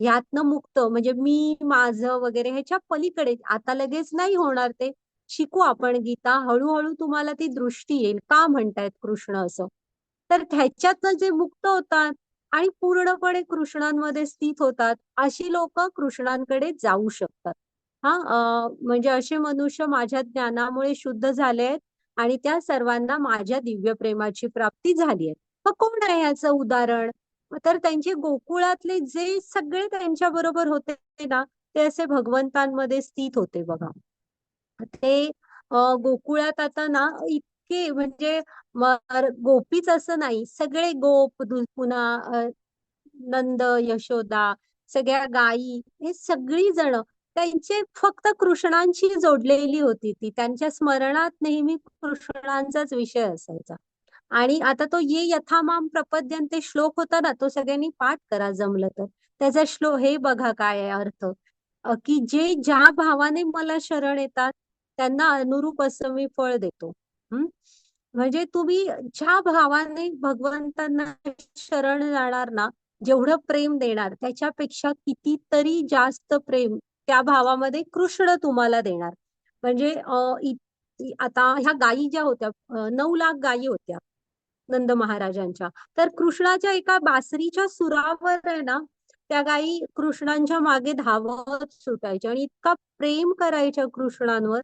[SPEAKER 1] ह्यातनं मुक्त, म्हणजे मी माझं वगैरे ह्याच्या पलीकडे आता लगेच नाही होणार. ते शिकू आपण गीता, हळूहळू तुम्हाला ती दृष्टी येईल का म्हणतायत कृष्ण असं. तर ह्याच्यातनं जे मुक्त होतात आणि पूर्णपणे कृष्णांमध्ये स्थित होतात अशी लोक कृष्णांकडे जाऊ शकतात. हा, म्हणजे असे मनुष्य माझ्या ज्ञानामुळे शुद्ध झाले आहेत आणि त्या सर्वांना माझ्या दिव्य प्रेमाची प्राप्ती झाली आहे. मग कोण आहे याचं उदाहरण? तर त्यांचे गोकुळातले जे सगळे त्यांच्या बरोबर होते ना, ते असे भगवंतांमध्ये स्थित होते बघा. ते गोकुळात आता ना इतके म्हणजे गोपीच असं नाही, सगळे गोप, पुन्हा नंद, यशोदा, सगळ्या गायी, हे सगळी जण त्यांचे फक्त कृष्णांशी जोडलेली होती. ती त्यांच्या स्मरणात नेहमी कृष्णांचाच विषय असायचा. आणि आता तो ये यथामाम प्रपद्यन्ते श्लोक होता ना, तो सगळ्यांनी पाठ करा जमलं तर. त्याचा श्लोक हे बघा काय आहे अर्थ, की जे ज्या भावाने मला शरण येतात त्यांना अनुरूप असं मी फळ देतो. हम्म, म्हणजे तुम्ही ज्या भावाने भगवंतांना शरण जाणार ना, जेवढं प्रेम देणार त्याच्यापेक्षा कितीतरी जास्त प्रेम त्या भावामध्ये कृष्ण तुम्हाला देणार. म्हणजे आता ह्या गायी ज्या होत्या, 9 लाख गायी होत्या नंद महाराजांच्या. तर कृष्णाच्या एका बासरीच्या सुरावर आहे ना, त्या गायी कृष्णांच्या मागे धावत सुटायच्या आणि इतका प्रेम करायच्या कृष्णांवर.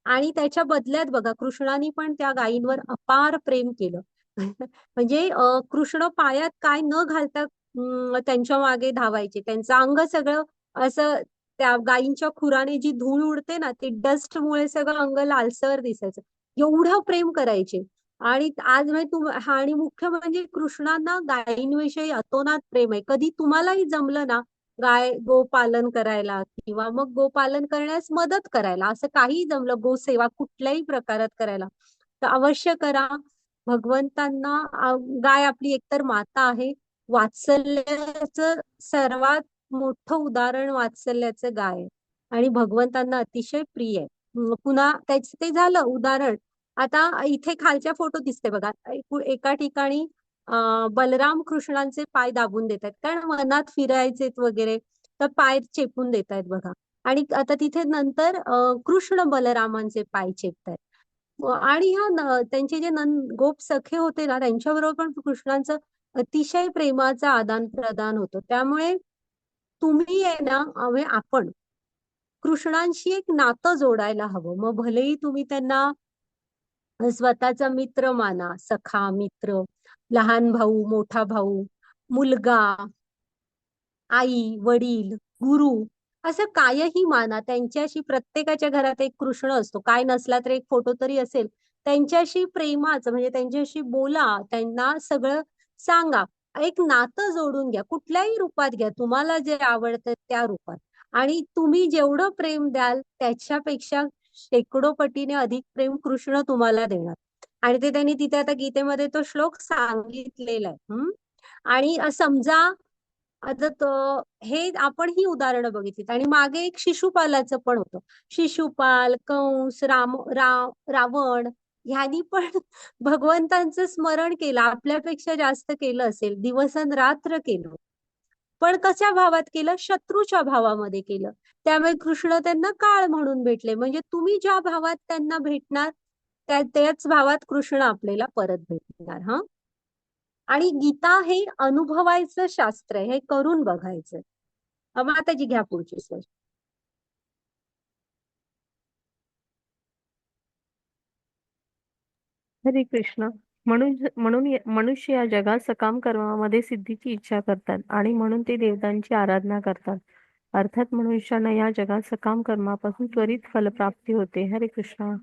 [SPEAKER 1] आणि त्याच्या बदल्यात बघा कृष्णाने पण त्या गायींवर अपार प्रेम केलं. म्हणजे कृष्ण पायात काय न घालता त्यांच्या मागे धावायचे. त्यांचं अंग सगळं असं, त्या गायींच्या खुराने जी धूळ उडते ना, ती डस्ट मुळे सगळं अंग लालसर दिसायचं. एवढं प्रेम करायचे. आणि आज आणि मुख्य म्हणजे कृष्णांना गायींविषयी अतोनात प्रेम आहे. कधी तुम्हालाही जमलं ना गोपालन करायला किंवा मग गोपालन करण्यास मदत करायला, असं काही जमलं, गोसेवा कुठल्याही प्रकारात करायला, तर अवश्य करा. भगवंतांना गाय आपली एकतर माता आहे. वात्सल्याचं सर्वात मोठं उदाहरण वात्सल्याचं गाय आहे. आणि भगवंतांना अतिशय प्रिय आहे. पुन्हा त्याच ते झालं उदाहरण. आता इथे खालच्या फोटो दिसते बघा, एका ठिकाणी बलराम कृष्णांचे पाय दाबून देत आहेत कारण वनात फिरायचे वगैरे, तर पाय चेपून देत आहेत बघा. आणि आता तिथे नंतर कृष्ण बलरामांचे पाय चेपतायत. आणि त्यांचे जे गोप सखे होते ना, त्यांच्याबरोबर पण कृष्णांचं अतिशय प्रेमाचं आदान प्रदान होतं. त्यामुळे तुम्ही आहे ना, आपण कृष्णांशी एक नातं जोडायला हवं. मग भलेही तुम्ही त्यांना स्वतःचा मित्र माना, सखा, मित्र, लहान भाऊ, मोठा भाऊ, मुलगा, आई, वडील, गुरु, असं कायही माना. त्यांच्याशी प्रत्येकाच्या घरात एक कृष्ण असतो, काय नसला तर एक फोटो तरी असेल. त्यांच्याशी प्रेमाचं म्हणजे त्यांच्याशी बोला, त्यांना सगळं सांगा. एक नातं जोडून घ्या, कुठल्याही रूपात घ्या, तुम्हाला जे आवडतं त्या रूपात. आणि तुम्ही जेवढं प्रेम द्याल त्याच्यापेक्षा शेकडो पटीने अधिक प्रेम कृष्ण तुम्हाला देणार. आणि ते त्यांनी तिथे आता गीतेमध्ये तो श्लोक सांगितलेला आहे. आणि समजा आता हे आपण ही उदाहरणं बघितली. आणि मागे एक शिशुपालाचं पण होतं. शिशुपाल, कंस, रावण ह्यांनी पण भगवंतांचं स्मरण केलं, आपल्यापेक्षा जास्त केलं असेल, दिवसरात्र केलं. पण कशा भावात केलं? शत्रूच्या भावामध्ये केलं. त्यामुळे कृष्ण त्यांना काळ म्हणून भेटले. म्हणजे तुम्ही ज्या भावात त्यांना भेटणार त्याच भावात कृष्ण आपल्याला परत भेटणार. हा, आणि गीता हे अनुभवायचं शास्त्र आहे, हे करून बघायचं. माताजी घ्या पुढची स्लाईड.
[SPEAKER 2] हरे कृष्ण. म्हणून मनुष्य या जगात सकाम कर्मामध्ये सिद्धीची इच्छा करतात आणि म्हणून ते देवतांची आराधना करतात. अर्थात मनुष्यांना या जगात सकाम कर्मापासून त्वरित फलप्राप्ती होते. हरे कृष्ण.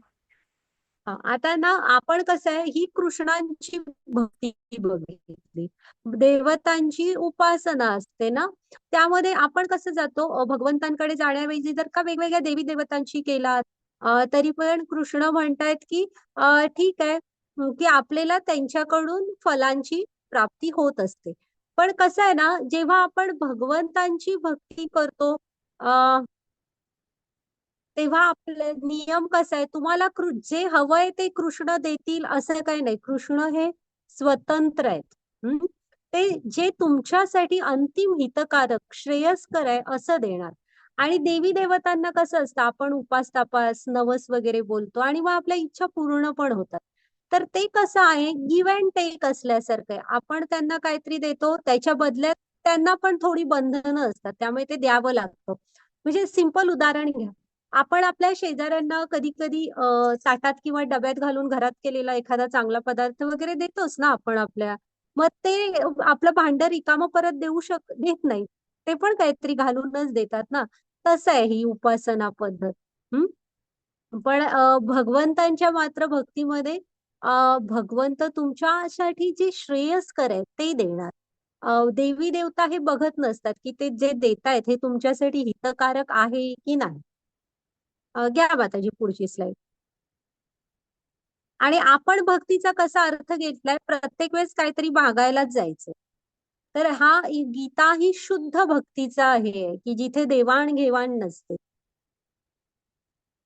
[SPEAKER 1] आता ना आपण कसं आहे ही कृष्णांची भक्ती बघितली, देवतांची उपासना असते ना, त्यामध्ये आपण कसं जातो भगवंतांकडे जाण्याऐवजी जर का वेगवेगळ्या देवी देवतांची केलात तरी पण कृष्ण म्हणतायत की ठीक आहे की आपल्याला त्यांच्याकडून फलांची प्राप्ती होत असते. पण कसं आहे ना, जेव्हा आपण भगवंतांची भक्ती करतो तेव्हा आपले नियम कसा आहे, तुम्हाला जे हवंय ते कृष्ण देतील असं काही नाही. कृष्ण हे स्वतंत्र आहेत. ते जे तुमच्यासाठी अंतिम हितकारक श्रेयस्कर आहे असं देणार. आणि देवी देवतांना कसं असतं, आपण उपास तापास नवस वगैरे बोलतो आणि मग आपल्या इच्छा पूर्ण पण होतात. तर ते कसं आहे, गिव्ह अँड टेक असल्यासारखं आहे. आपण त्यांना काहीतरी देतो, त्याच्या बदल्यात त्यांना पण थोडी बंधनं असतात, त्यामुळे ते द्यावं लागतं. म्हणजे सिंपल उदाहरण घ्या, आपण आपल्या शेजाऱ्यांना कधी कधी ताटात किंवा डब्यात घालून घरात केलेला एखादा चांगला पदार्थ वगैरे देतोच ना आपण आपल्या. मग ते आपलं भांड रिकामं परत देत नाही, ते पण काहीतरी घालूनच देतात ना. तसं आहे ही उपासना पद्धत. पण भगवंतांच्या मात्र भक्तीमध्ये भगवंत तुमच्यासाठी जे श्रेयस्कर आहे ते देणार. देवी देवता हे बघत नसतात की ते जे देतायत हे तुमच्यासाठी हितकारक आहे की नाही. घ्या माताजी पुढची स्लाइड. आणि आपण भक्तीचा कसा अर्थ घेतलाय, प्रत्येक वेळेस काहीतरी मागायलाच जायचं. तर हा गीता ही शुद्ध भक्तीचा आहे की जिथे देवाणघेवाण नसते.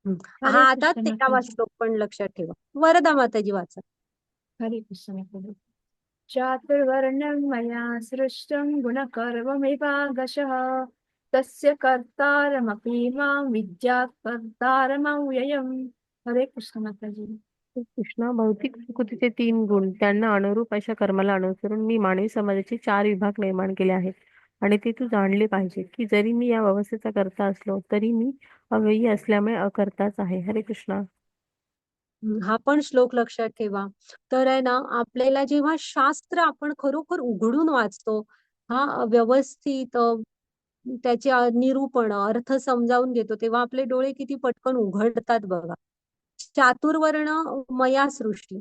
[SPEAKER 1] हा
[SPEAKER 3] हरे
[SPEAKER 1] आता
[SPEAKER 3] कृष्ण
[SPEAKER 1] 13वा
[SPEAKER 3] माताजी.
[SPEAKER 1] श्लोक पण लक्षात ठेवा. वरदा माताजी वाचा.
[SPEAKER 3] हरे कृष्ण माताजी. चातुर्वर्ण्यं मया सृष्टं गुणकर्मविभागशः तस्य कर्तारमपि मां विद्यात् कर्तारमव्ययम्. हरे कृष्ण माताजी.
[SPEAKER 2] कृष्ण. भौतिक प्रकृतीचे 3 गुण त्यांना अनुरूप अशा कर्माला अनुसरून मी मानवी समाजाचे 4 विभाग निर्माण केले आहेत. आणि ते तू जाणले पाहिजे की जरी मी या व्यवस्थेचा करता असलो तरी मी अव्ययी असल्यामुळे अकर्ताच आहे. हरे कृष्ण.
[SPEAKER 1] हा पण श्लोक लक्षात ठेवा. तर आहे ना, आपल्याला जेव्हा शास्त्र आपण खरोखर उघडून वाचतो, हा व्यवस्थित त्याचे निरूपण अर्थ समजावून घेतो, तेव्हा आपले डोळे किती पटकन उघडतात बघा. चातुर्वर्ण मया सृष्टी.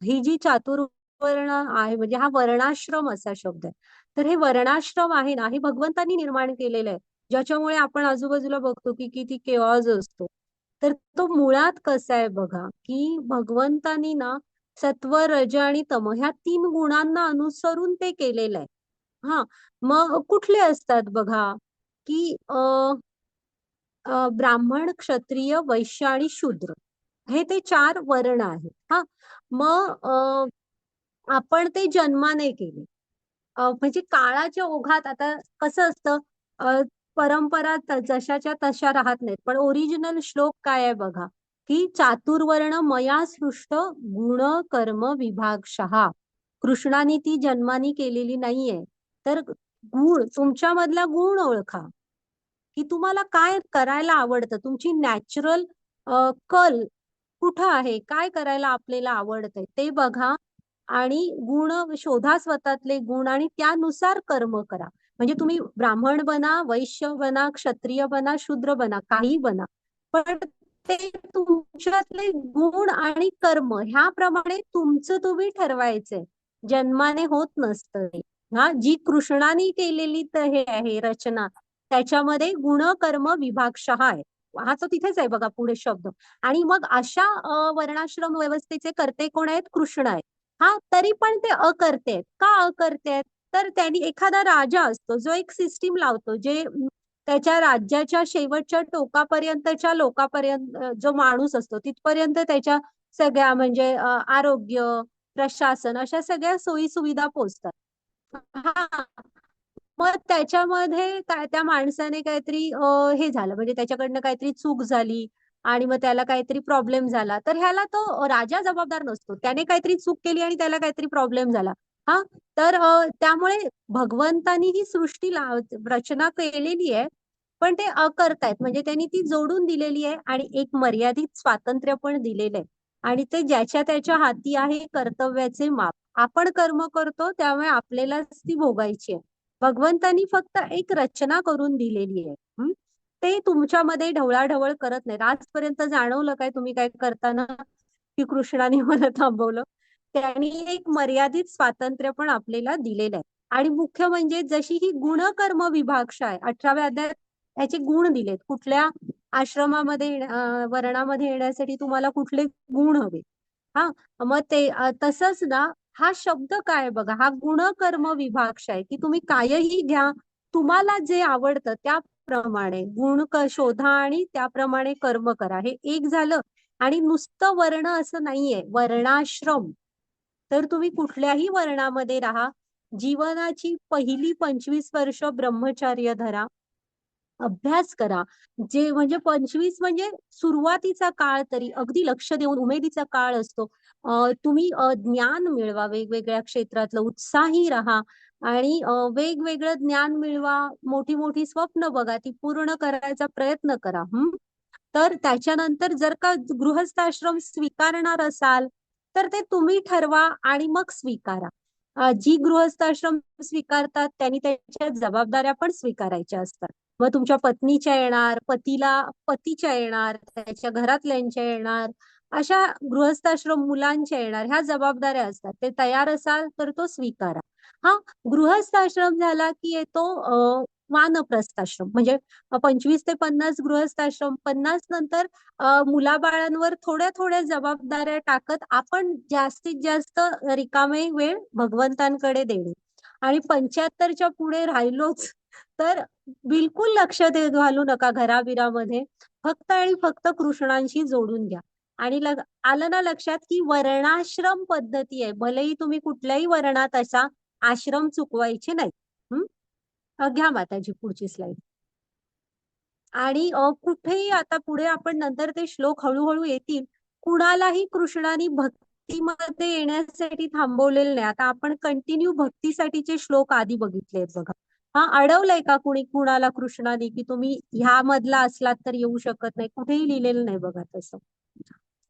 [SPEAKER 1] ही जी चातुर्वर्ण आहे म्हणजे हा वर्णाश्रम असा शब्द आहे. तर हे वर्णाश्रम आहे ना, हे भगवंतांनी निर्माण केलेलं आहे, ज्याच्यामुळे आपण आजूबाजूला बघतो की किती केऑस असतो. तर तो मुळात कसा आहे बघा, की भगवंतानी ना सत्व रज आणि तम ह्या 3 गुणांना अनुसरून ते केलेलं आहे. हा, मग कुठले असतात बघा, की ब्राह्मण, क्षत्रिय, वैश्य आणि शूद्र हे ते 4 वर्ण आहेत. हा, मग आपण ते जन्माने केले. म्हणजे काळाच्या ओघात आता कसं असतं, परंपरा जशाच्या तशा राहत नाहीत. पण ओरिजिनल श्लोक काय आहे बघा, की चातुर्वर्ण मया सृष्ट गुण कर्म विभागशः. कृष्णाने ती जन्मानी केलेली नाहीये. तर गुण, तुमच्यामधला गुण ओळखा की तुम्हाला काय करायला आवडतं, तुमची नॅचरल कल कुठं आहे, काय करायला आपल्याला आवडतंय ते बघा. आणि गुण शोधा, स्वतःतले गुण, आणि त्यानुसार कर्म करा. म्हणजे तुम्ही ब्राह्मण बना, वैश्य बना, क्षत्रिय बना, शूद्र बना, काही बना, पण ते तुमच्यातले गुण आणि कर्म ह्याप्रमाणे तुमचं तुम्ही ठरवायचंय. जन्माने होत नसतं हे. हा, जी कृष्णाने केलेली हे आहे रचना, त्याच्यामध्ये गुण कर्म विभागशः आहे. हा तो तिथेच आहे बघा पुढे शब्द. आणि मग अशा वर्णाश्रम व्यवस्थेचे कर्ते कोण आहेत? कृष्ण आहेत. हा, तरी पण ते अकर्ते आहेत. का अकर्ते आहेत? तर त्यांनी एखादा राजा असतो जो एक सिस्टीम लावतो, जे त्याच्या राज्याच्या शेवटच्या टोकापर्यंतच्या लोकांपर्यंत जो माणूस असतो तिथपर्यंत त्याच्या सगळ्या म्हणजे आरोग्य, प्रशासन अशा सगळ्या सोयी सुविधा पोहोचतात. हा, मग त्याच्यामध्ये काय त्या माणसाने काहीतरी हे झालं, म्हणजे त्याच्याकडनं काहीतरी चूक झाली आणि मग त्याला काहीतरी प्रॉब्लेम झाला, तर ह्याला तो राजा जबाबदार नसतो. त्याने काहीतरी चूक केली आणि त्याला काहीतरी प्रॉब्लेम झाला. हा, तर त्यामुळे भगवंतानी ही सृष्टी रचना केलेली आहे, पण ते अकर्तायत, म्हणजे त्यांनी ती जोडून दिलेली आहे आणि एक मर्यादित स्वातंत्र्य पण दिलेलं आहे. आणि ते ज्याच्या त्याच्या हाती आहे कर्तव्याचे माप. आपण कर्म करतो त्यामुळे आपल्यालाच ती भोगायची आहे. भगवंतानी फक्त एक रचना करून दिलेली आहे. ते तुमच्यामध्ये ढवळाढवळ करत नाहीत. आजपर्यंत जाणवलं काय तुम्ही काय करताना की कृष्णाने मला थांबवलं? त्यांनी एक मर्यादित स्वातंत्र्य पण आपल्याला दिलेलं आहे. आणि मुख्य म्हणजे जशी ही गुणकर्म विभागशा आहे 18व्या अध्यायात ह्याचे गुण दिलेत. कुठल्या आश्रमामध्ये वर्णामध्ये येण्यासाठी तुम्हाला कुठले गुण हवे. हा, मग ते तसंच ना, हा शब्द काय बघा, हा गुणकर्म विभागशा आहे की तुम्ही कायही घ्या, तुम्हाला जे आवडतं त्याप्रमाणे शोधा आणि त्याप्रमाणे कर्म करा. हे एक झालं. आणि नुसतं वर्ण असं नाहीये, वर्णाश्रम. तर तुम्ही कुठल्याही वर्णामध्ये राहा, जीवनाची पहिली 25 वर्ष ब्रह्मचर्य धरा, अभ्यास करा. जे म्हणजे 25 म्हणजे सुरुवातीचा काळ तरी अगदी लक्ष देऊन उमेदीचा काळ असतो. तुम्ही ज्ञान मिळवा वेगवेगळ्या क्षेत्रातलं, उत्साही राहा आणि वेगवेगळं ज्ञान मिळवा, मोठी मोठी स्वप्न बघा, ती पूर्ण करायचा प्रयत्न करा. तर त्याच्यानंतर जर का गृहस्थाश्रम स्वीकारणार असाल तर ते तुम्ही ठरवा आणि मग स्वीकारा. जी गृहस्थाश्रम स्वीकारतात त्यांनी त्याच्या जबाबदाऱ्या पण स्वीकारायच्या असतात. मग तुमच्या पत्नीच्या येणार, पतीच्या येणार, त्याच्या घरातल्यांच्या येणार, अशा गृहस्थाश्रम मुलांच्या येणार, ह्या जबाबदाऱ्या असतात. ते तयार असाल तर तो स्वीकारा. हा, गृहस्थाश्रम झाला की येतो वानप्रस्थाश्रम. म्हणजे 25 ते 50 गृहस्थाश्रम, 50 नंतर मुलाबाळांवर थोड्या थोड्या जबाबदाऱ्या टाकत आपण जास्तीत जास्त रिकामे वेळ भगवंतांकडे देणे. आणि 75च्या पुढे राहिलोच तर बिलकुल लक्ष घालू नका घराबिरामध्ये. फक्त आणि फक्त कृष्णांशी जोडून घ्या. आणि आलं ना लक्षात की वर्णाश्रम पद्धती आहे. भलेही तुम्ही कुठल्याही वर्णात असा, आश्रम चुकवायचे नाही. घ्या माताजी पुढची स्लाइड. आणि कुठेही आता पुढे आपण नंतर ते श्लोक हळूहळू येतील. कुणालाही कृष्णाने भक्तीमध्ये येण्यासाठी थांबवलेलं नाही. आता आपण कंटिन्यू भक्तीसाठीचे श्लोक आधी बघितले आहेत बघा. हा, अडवलंय का कुणाला कृष्णाने की तुम्ही ह्या मधला असलात तर येऊ शकत नाही? कुठेही लिहिलेलं नाही बघा तसं.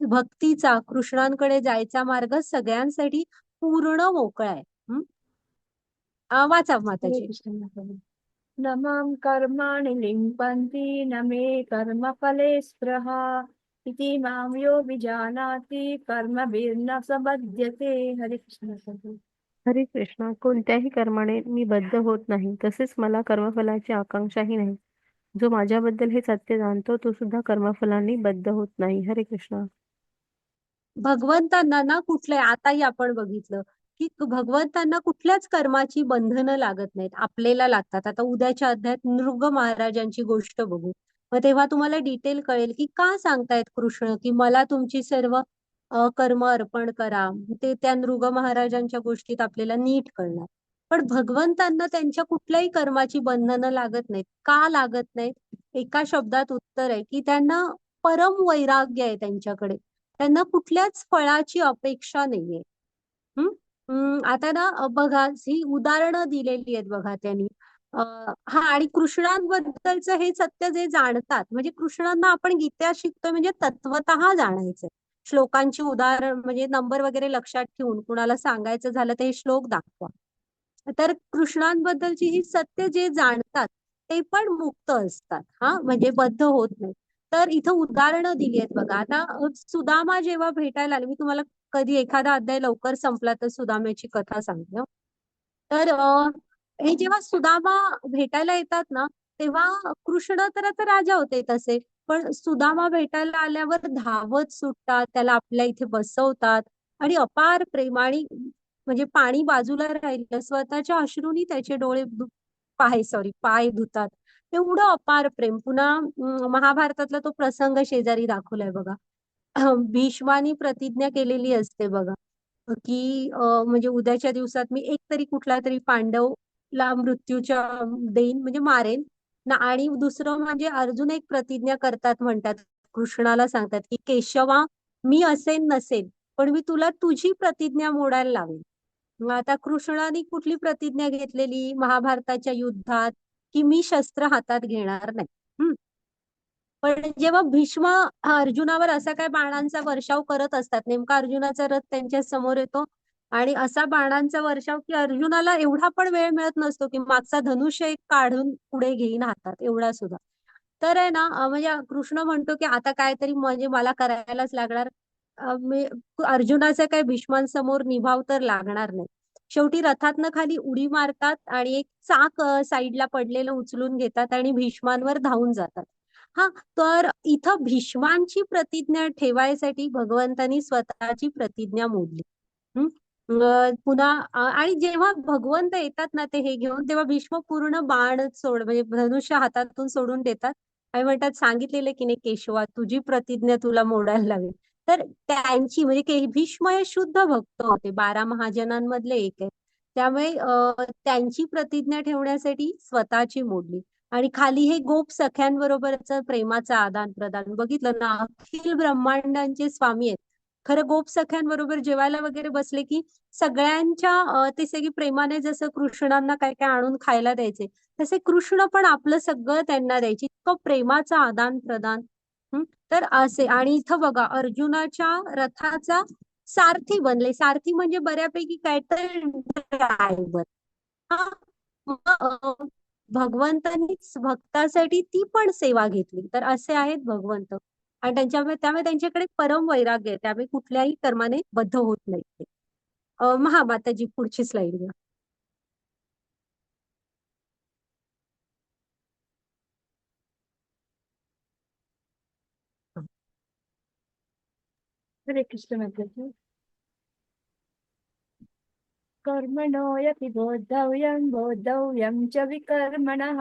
[SPEAKER 1] भक्तीचा कृष्णांकडे जायचा मार्ग सगळ्यांसाठी पूर्ण मोकळा आहे. वाचा
[SPEAKER 3] हरे
[SPEAKER 1] माताजी.
[SPEAKER 3] कृष्ण माताजी. न मां कर्माणि लिम्पन्ति न मे कर्मफले स्पृहा इति मां यो विजानाति कर्मभिर्न स बध्यते. हरे कृष्ण माताजी.
[SPEAKER 2] हरे कृष्णा, कोणत्याही कर्माने मी बद्ध होत नाही, तसेच मला कर्मफलाची आकांक्षाही नाही. जो माझ्याबद्दल हे सत्य जाणतो तो सुद्धा कर्मफलांनी बद्ध होत नाही. हरे कृष्णा.
[SPEAKER 1] भगवंतांना ना कुठल्या, आताही आपण बघितलं की भगवंतांना कुठल्याच कर्माची बंधनं लागत नाहीत, आपल्याला लागतात. आता उद्याच्या अध्यायात नृग महाराजांची गोष्ट बघू. मग तेव्हा तुम्हाला डिटेल कळेल की का सांगतायत कृष्ण की मला तुमची सर्व कर्म अर्पण करा. ते त्या नृग महाराजांच्या गोष्टीत आपल्याला नीट कळणार. पण भगवंतांना त्यांच्या कुठल्याही कर्माची बंधनं लागत नाहीत. का लागत नाहीत? एका शब्दात उत्तर आहे की त्यांना परम वैराग्य आहे त्यांच्याकडे. त्यांना कुठल्याच फळाची अपेक्षा नाहीये. आता ना बघा, ही उदाहरणं दिलेली आहेत बघा त्यांनी. हा, आणि कृष्णांबद्दलचं हे सत्य जे जाणतात, म्हणजे कृष्णांना आपण गीता शिकतोय म्हणजे तत्वतः जाणायचंय. श्लोकांची उदाहरण म्हणजे नंबर वगैरे लक्षात ठेवून कुणाला सांगायचं झालं तर हे श्लोक दाखवा. तर कृष्णांबद्दलची ही सत्य जे जाणतात ते पण मुक्त असतात. हा, म्हणजे बद्ध होत नाही. तर इथं उदाहरणं दिली आहेत बघा. आता सुदामा जेव्हा भेटायला आले, मी तुम्हाला कधी एखादा अध्याय लवकर संपला तर सुदाम्याची कथा सांगते. तर हे जेव्हा सुदामा भेटायला येतात ना, तेव्हा कृष्ण तर आता राजा होते तसे, पण सुदामा भेटायला आल्यावर धावत सुटतात, त्याला आपल्या इथे बसवतात आणि अपार प्रेम. आणि म्हणजे पाणी बाजूला राहिलं, स्वतःच्या अश्रूंनी त्याचे पाय धुतात. एवढं अपार प्रेम. पुन्हा महाभारतातला तो प्रसंग शेजारी दाखवलाय बघा. भीष्मानी प्रतिज्ञा केलेली असते बघा की म्हणजे उद्याच्या दिवसात मी एक तरी कुठला तरी पांडवला मृत्यूच्या देईन, म्हणजे मारेन ना. आणि दुसरं म्हणजे अर्जुन एक प्रतिज्ञा करतात, म्हणतात कृष्णाला सांगतात की केशवा, मी असेन नसेन पण मी तुला तुझी प्रतिज्ञा मोडायला लावेन. मग आता कृष्णाने कुठली प्रतिज्ञा घेतलेली महाभारताच्या युद्धात की मी शस्त्र हातात घेणार नाही. पण जेव्हा भीष्म अर्जुनावर असा काय बाणांचा वर्षाव करत असतात, नेमका अर्जुनाचा रथ त्यांच्या समोर येतो आणि असा बाणांचा वर्षाव की अर्जुनाला एवढा पण वेळ मिळत नसतो की मागचा धनुष्य एक काढून पुढे घेईन हातात, एवढा सुद्धा. तर आहे ना म्हणजे कृष्ण म्हणतो की आता काहीतरी म्हणजे मला करायलाच लागणार. अर्जुनाचा काही भीष्मांसमोर निभाव तर लागणार नाही. शेवटी रथातनं खाली उडी मारतात आणि एक चाक साईडला पडलेलं उचलून घेतात आणि भीष्मांवर धावून जातात. हा, तर इथं भीष्मांची प्रतिज्ञा ठेवायसाठी भगवंतांनी स्वतःची प्रतिज्ञा मोडली. हम्म. पुन्हा आणि जेव्हा भगवंत येतात ना ते हे घेऊन, तेव्हा भीष्म पूर्ण बाण म्हणजे धनुष्य हातातून सोडून देतात आणि म्हणतात, सांगितलेलं की नाही केशवा, तुझी प्रतिज्ञा तुला मोडायला लागेल. तर त्यांची म्हणजे भीष्म हे शुद्ध भक्त होते, 12 महाजनांमधले एक आहे. त्यामुळे त्यांची प्रतिज्ञा ठेवण्यासाठी स्वतःची मोडली. आणि खाली हे गोप सख्यांबरोबरच प्रेमाचं आदान प्रदान बघितलं ना, अखिल ब्रह्मांडांचे स्वामी आहेत. खरं गोप सख्यांबरोबर जेवायला वगैरे बसले की सगळ्यांच्या ते सगळी प्रेमाने जसं कृष्णांना काय काय आणून खायला द्यायचे, तसे कृष्ण पण आपलं सगळं त्यांना द्यायचे, इतकं प्रेमाचं आदान प्रदान. तर असे, आणि इथं बघा अर्जुनाच्या रथाचा सारथी बनले. सारथी म्हणजे बऱ्यापैकी काहीतरी ड्रायव्हर. हा, मग भगवंतांनीच भक्तासाठी ती पण सेवा घेतली. तर असे आहेत भगवंत, आणि त्यामुळे त्यांच्याकडे परम वैराग्य आहे, त्यामुळे कुठल्याही कर्माने बद्ध होत नाही ते. महामाताजी पुढची स्लाइड घ्या.
[SPEAKER 3] हरे कृष्ण माताजी. कर्मणो यपि बोद्धव्यं बोद्धव्यं च विकर्मणः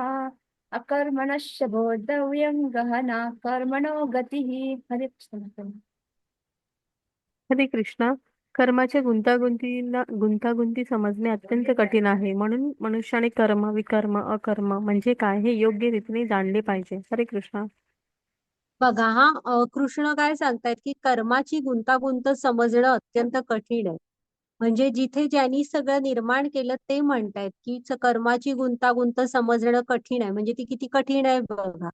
[SPEAKER 3] अकर्मणश्च बोद्धव्यं गहना कर्मणो गतिः. हरे कृष्ण माताजी.
[SPEAKER 2] हरे कृष्णा. कर्माच्या गुंतागुंती समजणे अत्यंत कठीण आहे. म्हणून मनुष्याने कर्म, विकर्म, अकर्म म्हणजे काय हे योग्य रीतीने जाणले पाहिजे. हरे कृष्णा.
[SPEAKER 1] बघा हा, कृष्ण काय सांगतायत की कर्माची गुंतागुंत समजणं अत्यंत कठीण आहे. म्हणजे जिथे ज्यांनी सगळं निर्माण केलं ते म्हणतायत की कर्माची गुंतागुंत समजणं कठीण आहे. म्हणजे ती किती कठीण आहे बघा.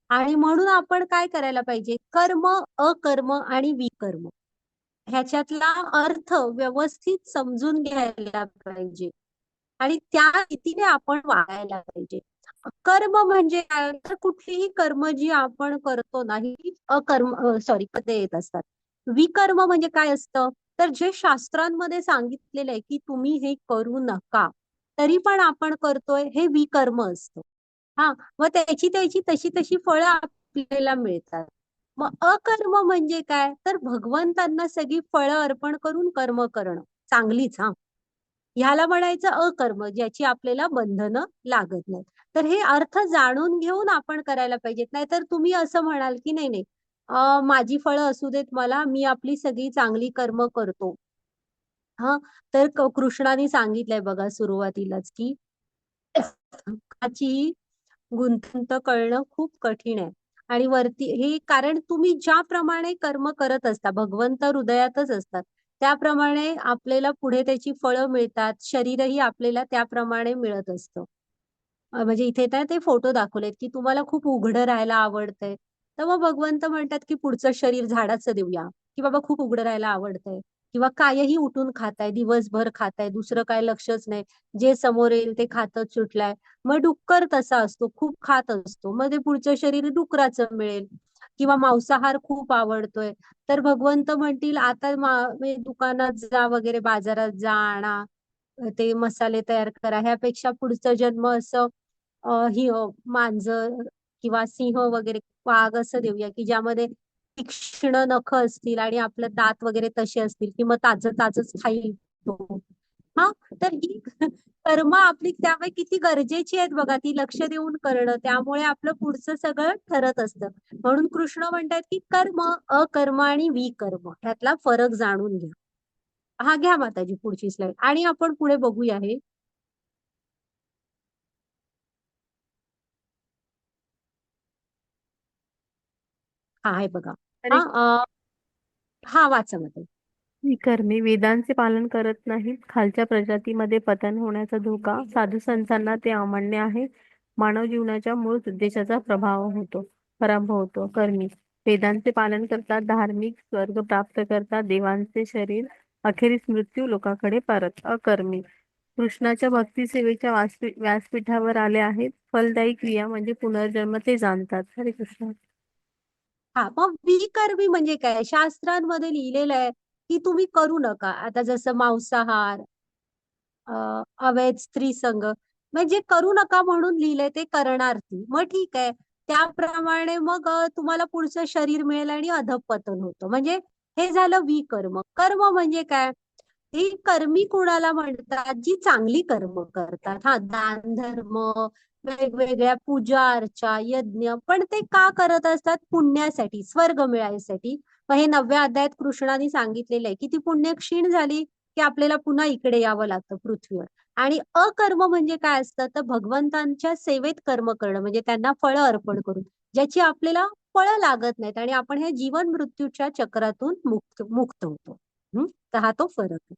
[SPEAKER 1] आणि म्हणून आपण काय करायला पाहिजे, कर्म, अकर्म आणि विकर्म ह्याच्यातला अर्थ व्यवस्थित समजून घ्यायला पाहिजे आणि त्या रीतीने आपण वागायला पाहिजे. कर्म म्हणजे काय, तर कुठलीही कर्म जी आपण करतो ना ही अकर्म सॉरी मध्ये येत असतात. विकर्म म्हणजे काय असतं, तर जे शास्त्रांमध्ये सांगितलेलं आहे की तुम्ही हे करू नका, तरी पण आपण करतोय, हे विकर्म असतं. हा, मग त्याची त्याची तशी तशी फळं आपल्याला मिळतात. मग अकर्म म्हणजे काय, तर भगवंतांना सगळी फळं अर्पण करून कर्म करणं, चांगलीच. हा, ह्याला म्हणायचं अकर्म, ज्याची आपल्याला बंधनं लागत नाहीत. तर हे अर्थ जाणून घेऊन आपण करायला पाहिजेत. नाहीतर तुम्ही असं म्हणाल की नाही नाही, माझी फळं असू देत मला, मी आपली सगळी चांगली कर्म करतो. हा, तर कृष्णाने सांगितलंय बघा सुरुवातीलाच की काची गुंतवणूक कळणं खूप कठीण आहे. आणि वरती हे कारण तुम्ही ज्याप्रमाणे कर्म करत असता, भगवंत हृदयातच असतात, त्याप्रमाणे आपल्याला पुढे त्याची फळं मिळतात. शरीरही आपल्याला त्याप्रमाणे मिळत असतं. म्हणजे इथे तर ते फोटो दाखवलेत की तुम्हाला खूप उघडं राहायला आवडतंय, तर मग भगवंत म्हणतात की पुढचं शरीर झाडाचं देऊया. की बाबा खूप उघडं राहायला आवडतंय, किंवा कायही उठून खाताय, दिवसभर खाताय, दुसरं काय लक्षच नाही, जे समोर येईल ते खातच सुटलाय. मग डुक्कर तसा असतो, खूप खात असतो, मग ते पुढचं शरीर डुकराचं मिळेल. किंवा मांसाहार खूप आवडतोय, तर भगवंत म्हणतील आता म्हणजे दुकानात जा वगैरे, बाजारात जा, आणा ते मसाले तयार करा. ह्यापेक्षा पुढचा जन्म असं ही मांजर किंवा सिंह वगैरे, वाघ असं देऊया की ज्यामध्ये तीक्ष्ण नख असतील आणि आपलं दात वगैरे तसे असतील, की मग ताजं ताजच खाईल तो. हा, तर ही कर्म आपली त्यामुळे किती गरजेची आहेत बघा, ती लक्ष देऊन करणं, त्यामुळे आपलं पुढचं सगळं ठरत असतं. म्हणून कृष्ण म्हणतात की कर्म, अकर्म आणि विकर्म ह्यातला फरक जाणून घ्या. हा, घ्या माताजी पुढची स्लाइड आणि आपण पुढे बघूया हे. हा आहे बघा. हा,
[SPEAKER 2] हरे.
[SPEAKER 1] हा वाचा माताजी.
[SPEAKER 2] विकर्मी वेदांचे पालन करत नाहीत. खालच्या प्रजातीमध्ये पतन होण्याचा धोका. साधू संतांना ते अमान्य आहे. मानव जीवनाच्या मूळ उद्देशाचा प्रभाव होतो. पराभव होतो. कर्मी वेदांचे पालन करतात, धार्मिक स्वर्ग प्राप्त करतात, देवांचे शरीर अखेरीस मृत्यू लोकाकडे परत. अकर्मी कृष्णाच्या भक्ती सेवेच्या व्यासपीठावर आले आहेत. फलदायी क्रिया म्हणजे पुनर्जन्म ते जाणतात. हरे कृष्ण.
[SPEAKER 1] हा, मग विकर्मी म्हणजे काय? शास्त्रांमध्ये लिहिलेलं आहे की तुम्ही करू नका. आता जसं मांसाहार, अवैध स्त्री संग, म्हणजे करू नका म्हणून लिहिलंय ते करणार्थी. मग ठीक आहे, त्याप्रमाणे मग तुम्हाला पुढचं शरीर मिळेल आणि अधःपतन होतं. म्हणजे हे झालं विकर्म. कर्म म्हणजे काय? ही कर्मी कुणाला म्हणतात? जी चांगली कर्म करतात. हा, दान धर्म, वेगवेगळ्या पूजा अर्चा, यज्ञ, पण ते का करत असतात? पुण्यासाठी, स्वर्ग मिळायसाठी. मग हे 9व्या अध्यायात कृष्णाने सांगितलेलं आहे की ती पुण्य क्षीण झाली की आपल्याला पुन्हा इकडे यावं लागतं पृथ्वीवर. आणि अकर्म म्हणजे काय असतं? तर भगवंतांच्या सेवेत कर्म करणं, म्हणजे त्यांना फळं अर्पण करून, ज्याची आपल्याला फळं लागत नाहीत आणि आपण हे जीवन मृत्यूच्या चक्रातून मुक्त होतो. तर हा तो फरक आहे.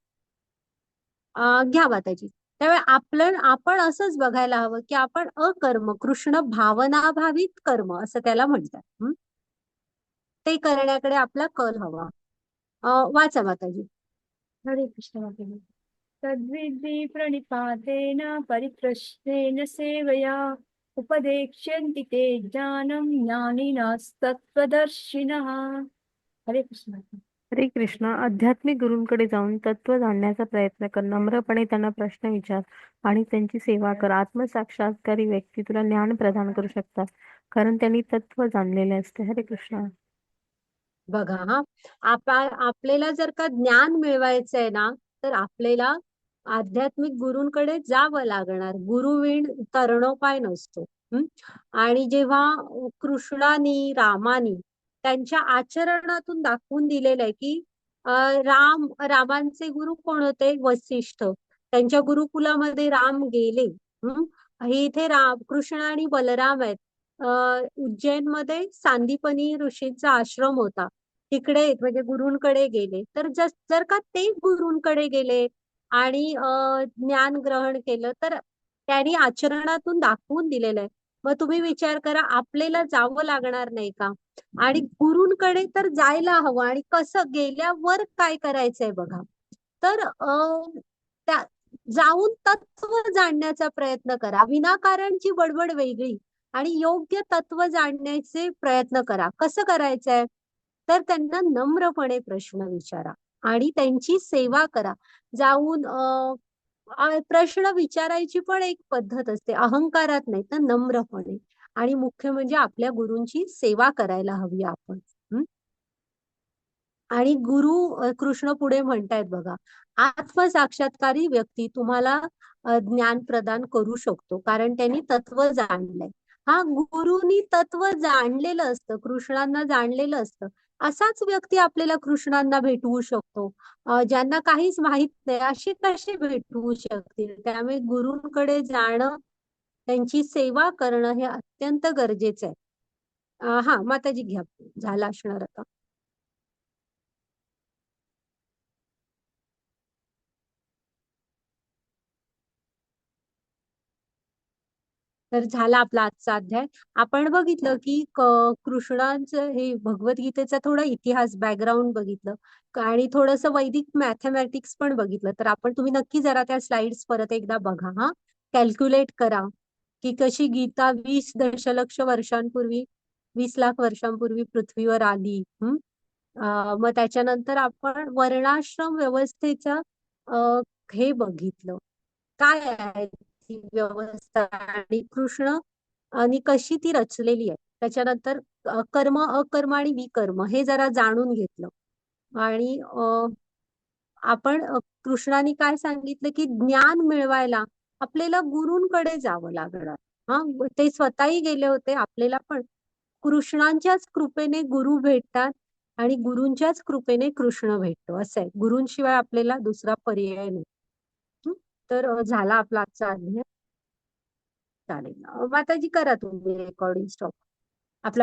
[SPEAKER 1] घ्या माताजी. त्यामुळे आपण असंच बघायला हवं की आपण अकर्म, कृष्ण भावनाभावित कर्म असं त्याला म्हणतात. ते करण्याकडे आपला कल हवा. वाचा माताजी.
[SPEAKER 3] हरे कृष्ण माताजी. तद्विद्धि प्रणिपातेन परिप्रश्नेन सेवया उपदेक्ष्यन्ति ते ज्ञानं ज्ञानिनस्तत्त्वदर्शिनः. हरे कृष्ण माताजी.
[SPEAKER 2] हरे कृष्ण. आध्यात्मिक गुरूंकडे जाऊन तत्व जाणण्याचा प्रयत्न कर. नम्रपणे त्यांना प्रश्न विचार आणि त्यांची सेवा कर. आत्मसाक्षात्कारी व्यक्ती तुला ज्ञान प्रदान करू शकतात, कारण त्यांनी तत्व जाणलेले असते. हरे कृष्ण.
[SPEAKER 1] बघा हा, आपल्याला जर का ज्ञान मिळवायचंय ना, तर आपल्याला आध्यात्मिक गुरूंकडे जावं लागणार. गुरुविण तरणोपाय नसतो. आणि जेव्हा कृष्णानी, रामानी त्यांच्या आचरणातून दाखवून दिलेलं आहे की रामांचे गुरु कोण होते? वसिष्ठ. त्यांच्या गुरुकुलामध्ये राम गेले. हे इथे कृष्ण आणि बलराम आहेत. उज्जैनमध्ये सांदीपनी ऋषींचा आश्रम होता, तिकडे म्हणजे गुरूंकडे गेले. तर जर का ते गुरूंकडे गेले आणि ज्ञान ग्रहण केलं, तर त्यांनी आचरणातून दाखवून दिलेलं आहे. मग तुम्ही विचार करा, आपल्याला जावं लागणार नाही का? आणि गुरूंकडे तर जायला हवं. आणि कसं गेल्यावर काय करायचंय बघा. तर त्या जाऊन तत्व जाणण्याचा प्रयत्न करा. विनाकारणची बडबड वेगळी आणि योग्य तत्व जाणण्याचे प्रयत्न करा. कसं करायचंय? तर त्यांना नम्रपणे प्रश्न विचारा आणि त्यांची सेवा करा. जाऊन प्रश्न विचारायची पण एक पद्धत असते, अहंकारात नाही तर नम्रपणे. आणि मुख्य म्हणजे आपल्या गुरूंची सेवा करायला हवी आपण. आणि गुरु कृष्ण पुढे म्हणतायत बघा, आत्मसाक्षात्कारी व्यक्ती तुम्हाला ज्ञान प्रदान करू शकतो, कारण त्यांनी तत्व जाणलंय. हा, गुरुनी तत्व जाणलेलं असतं, कृष्णांना जाणलेलं असतं. असाच व्यक्ती आपल्याला कृष्णांना भेटवू शकतो. ज्यांना काहीच माहित नाही असे कसे भेटवू शकतील? त्यामुळे गुरूंकडे जाणं, त्यांची सेवा करणं हे अत्यंत गरजेचं आहे. हा माताजी घ्या, झाला असणार आता. तर झाला आपला आजचा अध्याय. आपण बघितलं की कृष्णांचं हे भगवद्गीतेचा थोडा इतिहास, बॅकग्राऊंड बघितलं आणि थोडंसं वैदिक मॅथमॅटिक्स पण बघितलं. तर तुम्ही नक्की जरा त्या स्लाइड्स परत एकदा बघा. हा, कॅल्क्युलेट करा की कशी गीता 20 दशलक्ष वर्षांपूर्वी, 20 लाख वर्षांपूर्वी पृथ्वीवर आली. मग त्याच्यानंतर आपण वर्णाश्रम व्यवस्थेचा हे बघितलं, काय आहे ती व्यवस्था आणि कृष्ण आणि कशी ती रचलेली आहे. त्याच्यानंतर कर्म, अकर्म आणि विकर्म हे जरा जाणून घेतलं. आणि आपण कृष्णाने काय सांगितलं की ज्ञान मिळवायला आपल्याला गुरूंकडे जावं लागणार. हा, ते स्वतःही गेले होते. आपल्याला पण कृष्णांच्याच कृपेने गुरु भेटतात आणि गुरूंच्याच कृपेने कृष्ण भेटतो. असं आहे, गुरूंशिवाय आपल्याला दुसरा पर्याय नाही. तर झाला आपला आजचा अध्याय. चालेल, माताजी करा तुम्ही रेकॉर्डिंग स्टॉप.